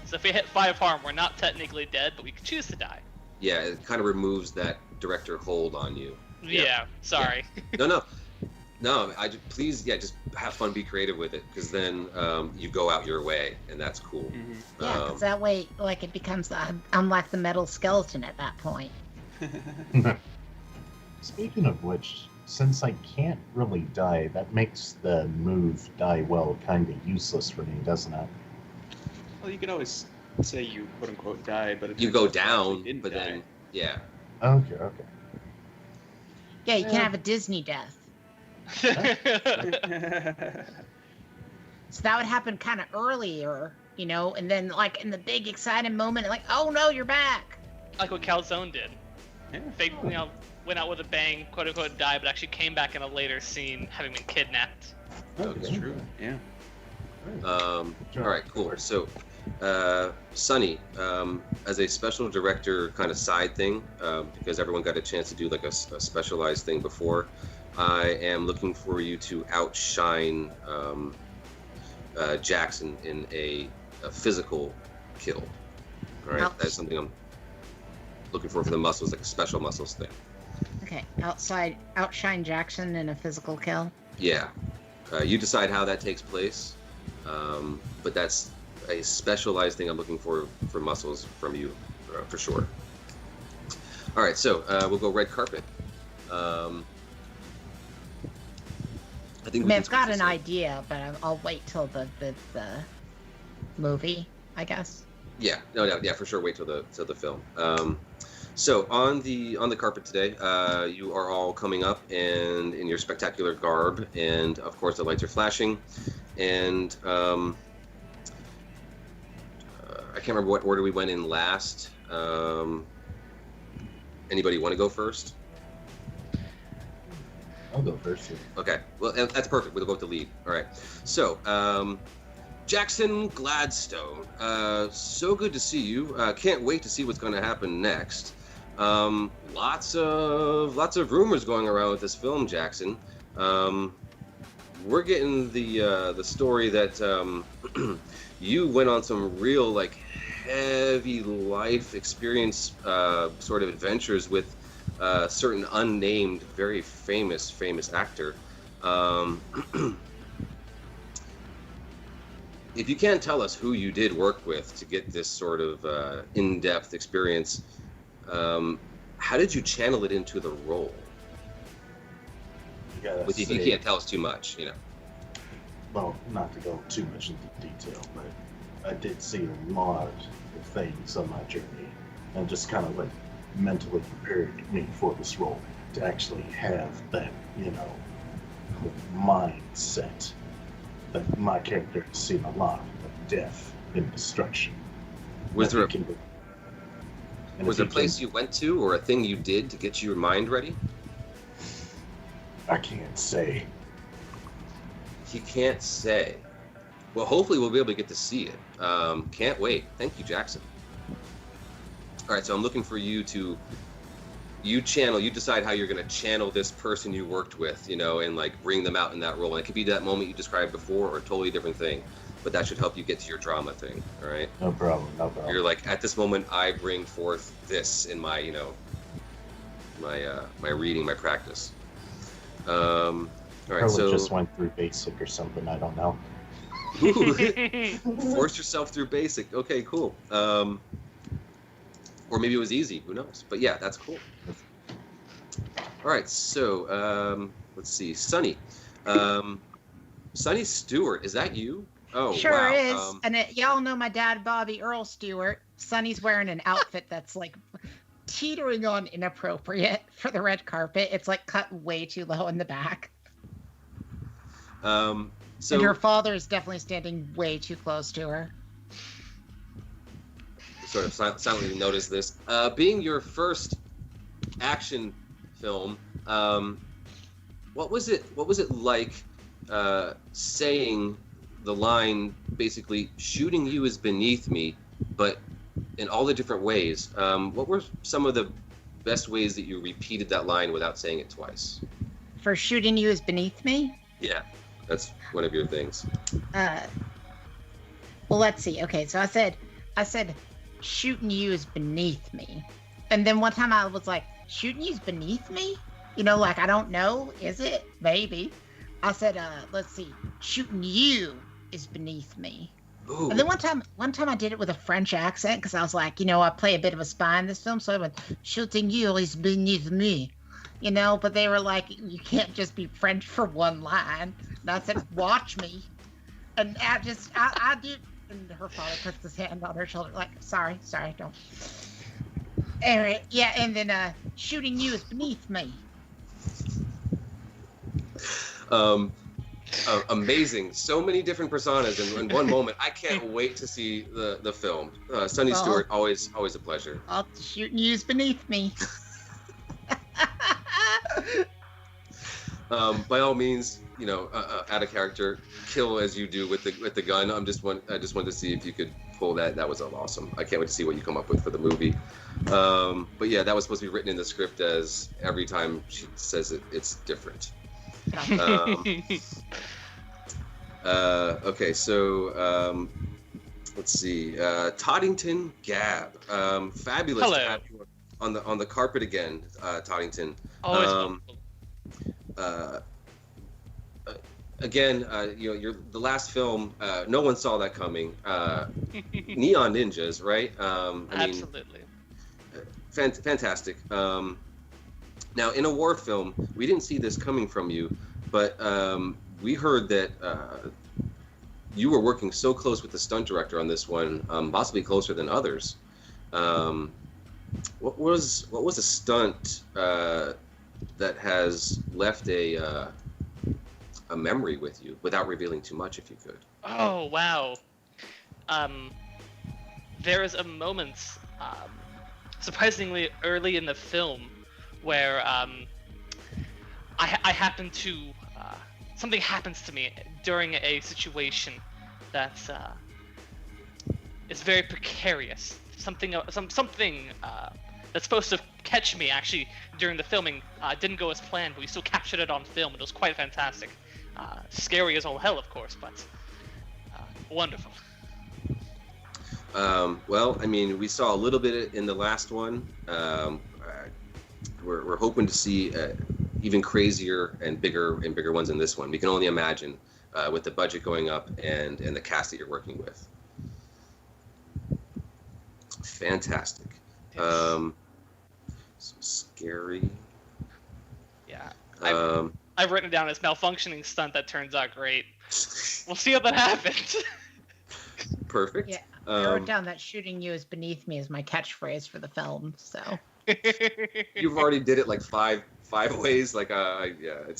So if we hit 5 harm, we're not technically dead, but we can choose to die. Yeah, it kind of removes that director hold on you. Yeah. Sorry. No. Please, just have fun, be creative with it, because then you go out your way, and that's cool. Yeah, because that way, like, it becomes, I'm like the metal skeleton at that point. Speaking of which, since I can't really die, that makes the move die well kind of useless for me, doesn't it? Well, you could always say you quote unquote die, but You go down, but die. then, yeah. Okay. Yeah, you can have a Disney death. So that would happen kind of earlier, and then, like, in the big exciting moment, like, oh no, you're back. like what Calzone did. Yeah. They, went out with a bang, quote unquote, died, but actually came back in a later scene, having been kidnapped. That's true. Yeah. All right, cool. So, Sunny, as a special director kind of side thing, because everyone got a chance to do like a specialized thing before, I am looking for you to outshine Jackson in a physical kill. All right, that's something I'm looking for the muscles, like a special muscles thing. Okay, outshine Jackson in a physical kill. Yeah, you decide how that takes place, but that's a specialized thing I'm looking for muscles from you, for sure. All right, so we'll go red carpet. I think I've got an idea, but I'll wait till the movie, I guess. Yeah, no, yeah, for sure. Wait till the film. So on the carpet today, you are all coming up and in your spectacular garb, and of course the lights are flashing, and I can't remember what order we went in last. Anybody want to go first? I'll go first. Okay, well that's perfect. We'll go with the lead. All right. So Jackson Gladstone, so good to see you. Can't wait to see what's going to happen next. Lots of rumors going around with this film, Jackson. We're getting the story that you went on some real like heavy life experience sort of adventures with a certain unnamed, very famous actor. If you can't tell us who you did work with to get this sort of in-depth experience, how did you channel it into the role? If you can't tell us too much, Well, not to go too much into detail, but I did see a lot of things on my journey, and just kind of like mentally prepared me for this role to actually have that, mindset that my character has seen a lot of death and destruction. Was there a place you went to or a thing you did to get your mind ready? I can't say. He can't say. Well, hopefully we'll be able to get to see it. Can't wait. Thank you, Jackson. All right, so I'm looking for you to you decide how you're going to channel this person you worked with, and like bring them out in that role. And it could be that moment you described before or a totally different thing, but that should help you get to your drama thing. All right. No problem. You're like, at this moment, I bring forth this in my, my reading, my practice. All right. Probably So just went through basic or something. I don't know. Force yourself through basic. Okay, cool. Or maybe it was easy. Who knows? But yeah, that's cool. All right. So let's see. Sunny. Sunny Stewart. Is that you? Oh, sure wow. is. And y'all know my dad, Bobby Earl Stewart. Sonny's wearing an outfit that's like teetering on inappropriate for the red carpet. It's like cut way too low in the back. So and her father is definitely standing way too close to her. Sort of silently notice this. Being your first action film, what was it like saying the line, basically, shooting you is beneath me, but in all the different ways? What were some of the best ways that you repeated that line without saying it twice? For shooting you is beneath me? Yeah, that's one of your things. Well, let's see. Okay, so I said, shooting you is beneath me. And then one time I was like, shooting you is beneath me? Like, I don't know. Is it? Maybe. I said, let's see. Shooting you is beneath me. Ooh. And then one time I did it with a French accent because I was like, I play a bit of a spy in this film. So I went, shooting you is beneath me. But they were like, you can't just be French for one line. And I said, watch me. And I did. And her father puts his hand on her shoulder, like, sorry, don't. Anyway, yeah, and then shooting you is beneath me. Amazing. So many different personas in one moment. I can't wait to see the film. Sonny Well- Stewart, always a pleasure. I'll shoot and use beneath me. By all means, add a character, kill as you do with the gun. I just wanted to see if you could pull that. That was awesome. I can't wait to see what you come up with for the movie. But yeah, that was supposed to be written in the script as every time she says it, it's different. Okay, so let's see. Toddington Gab, fabulous Hello. to have you on the carpet again, Toddington. Always wonderful. Again, you're the last film. No one saw that coming. Neon Ninjas, right? Absolutely. Fantastic. Now, in a war film, we didn't see this coming from you, but we heard that you were working so close with the stunt director on this one, possibly closer than others. What was a stunt that has left a memory with you, without revealing too much, if you could? Oh wow. There is a moment, surprisingly early in the film, where I happen to something happens to me during a situation that is very precarious. Something that's supposed to catch me actually during the filming didn't go as planned, but we still captured it on film. It was quite fantastic. Scary as all hell, of course, but wonderful. Well, I mean, we saw a little bit in the last one. We're hoping to see even crazier and bigger ones in this one. We can only imagine with the budget going up and the cast that you're working with. Fantastic. So scary. Yeah. Um, I've written it down as malfunctioning stunt that turns out great. We'll see how that happens. Perfect. Yeah, I wrote down that shooting you is beneath me is my catchphrase for the film. So You've already did it like five ways. Like, yeah, I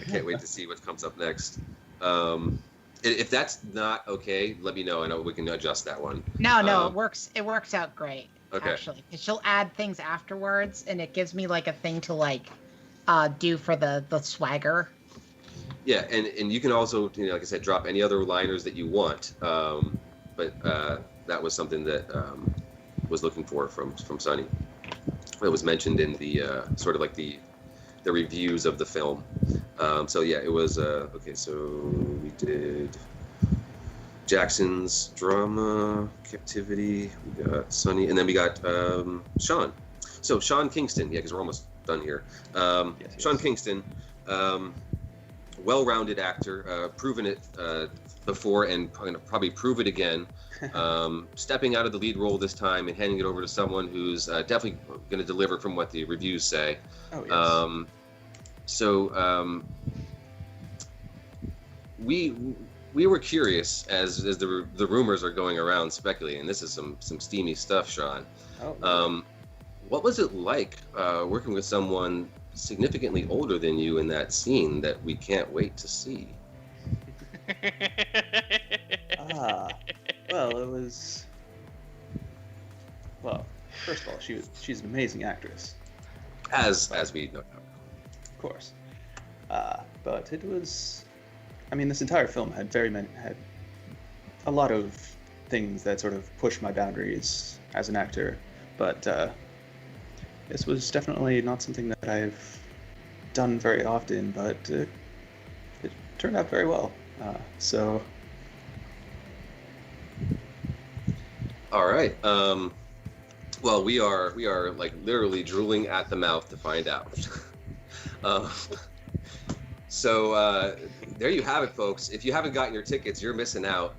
can't wait to see what comes up next. If that's not okay, let me know. I know we can adjust that one. no, it works. It works out great. Okay. Actually, 'cause she'll add things afterwards, and it gives me like a thing to do for the swagger. Yeah, and you can also, like I said, drop any other liners that you want. But that was something that was looking for from Sonny. It was mentioned in the sort of like the reviews of the film. So yeah, it was okay. So we did Jackson's drama, Captivity. We got Sonny, and then we got Sean. So Sean Kingston, yeah, because we're almost done here. Yes. Sean Kingston, well-rounded actor, proven it before and probably prove it again. Stepping out of the lead role this time and handing it over to someone who's definitely going to deliver from what the reviews say. Oh, yes. We were curious as the rumors are going around speculating. And this is some steamy stuff, Sean. Oh. What was it like working with someone significantly older than you in that scene that we can't wait to see? Well, it was. Well, first of all, she's an amazing actress, As we know. of course. But it was. I mean, this entire film had had a lot of things that sort of pushed my boundaries as an actor, but this was definitely not something that I've done very often. But it turned out very well. So. All right. Well, we are like literally drooling at the mouth to find out. So there you have it, folks. If you haven't gotten your tickets, you're missing out.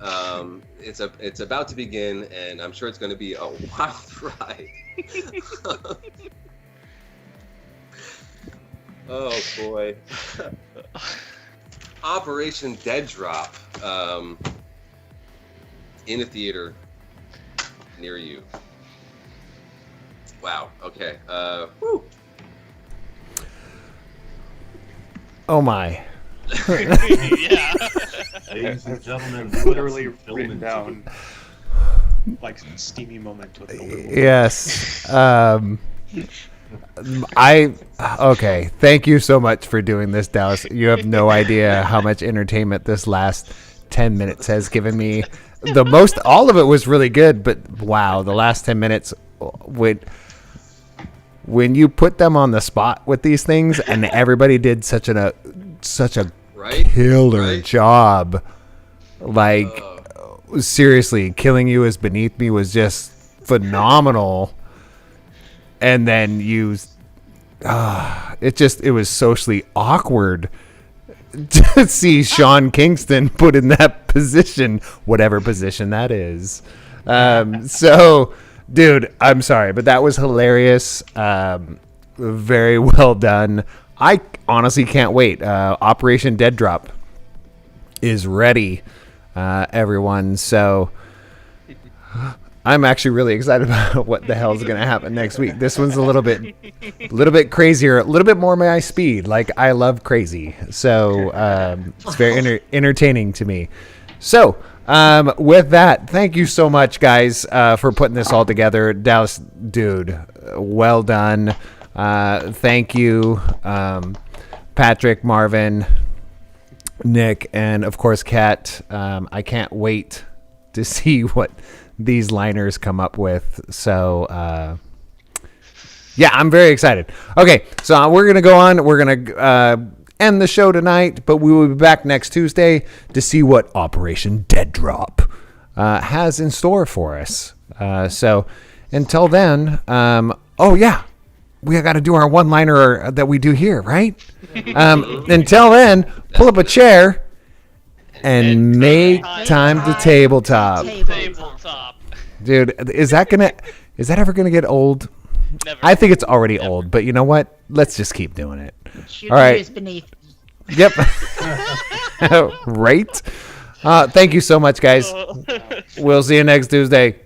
It's about to begin, and I'm sure it's going to be a wild ride. Oh boy. Operation Dead Drop in a theater near you. Wow. Okay. Whew. Oh my. Yeah. Ladies and gentlemen, Literally we got some written film down like steamy moment with the Yes. Okay. Thank you so much for doing this, Dallas. You have no idea how much entertainment this last 10 minutes has given me. All of it was really good, but wow, the last 10 minutes when you put them on the spot with these things and everybody did such a Right? killer Right? job. Like, seriously, Killing You Is Beneath Me was just phenomenal. And then it was socially awkward to see Sean Kingston put in that position, whatever position that is. So, dude, I'm sorry, but that was hilarious. Very well done. I honestly can't wait. Operation Dead Drop is ready, everyone. So I'm actually really excited about what the hell is going to happen next week. This one's a little bit crazier, a little bit more my speed. Like, I love crazy. So it's very entertaining to me. So with that, thank you so much, guys, for putting this all together. Dallas, dude, well done. Thank you, Patrick, Marvin, Nick, and of course, Kat. I can't wait to see what these liners come up with. So, yeah, I'm very excited. Okay, so we're going to go on. We're going to end the show tonight, but we will be back next Tuesday to see what Operation Dead Drop has in store for us. So, until then, oh, yeah. We got to do our one-liner that we do here, right? Until then, pull up a chair and make time to tabletop. Tabletop. Dude, is that ever gonna get old? Never. I think it's already old, but you know what? Let's just keep doing it. Shoot All right. is beneath. Yep. Right? Thank you so much, guys. We'll see you next Tuesday.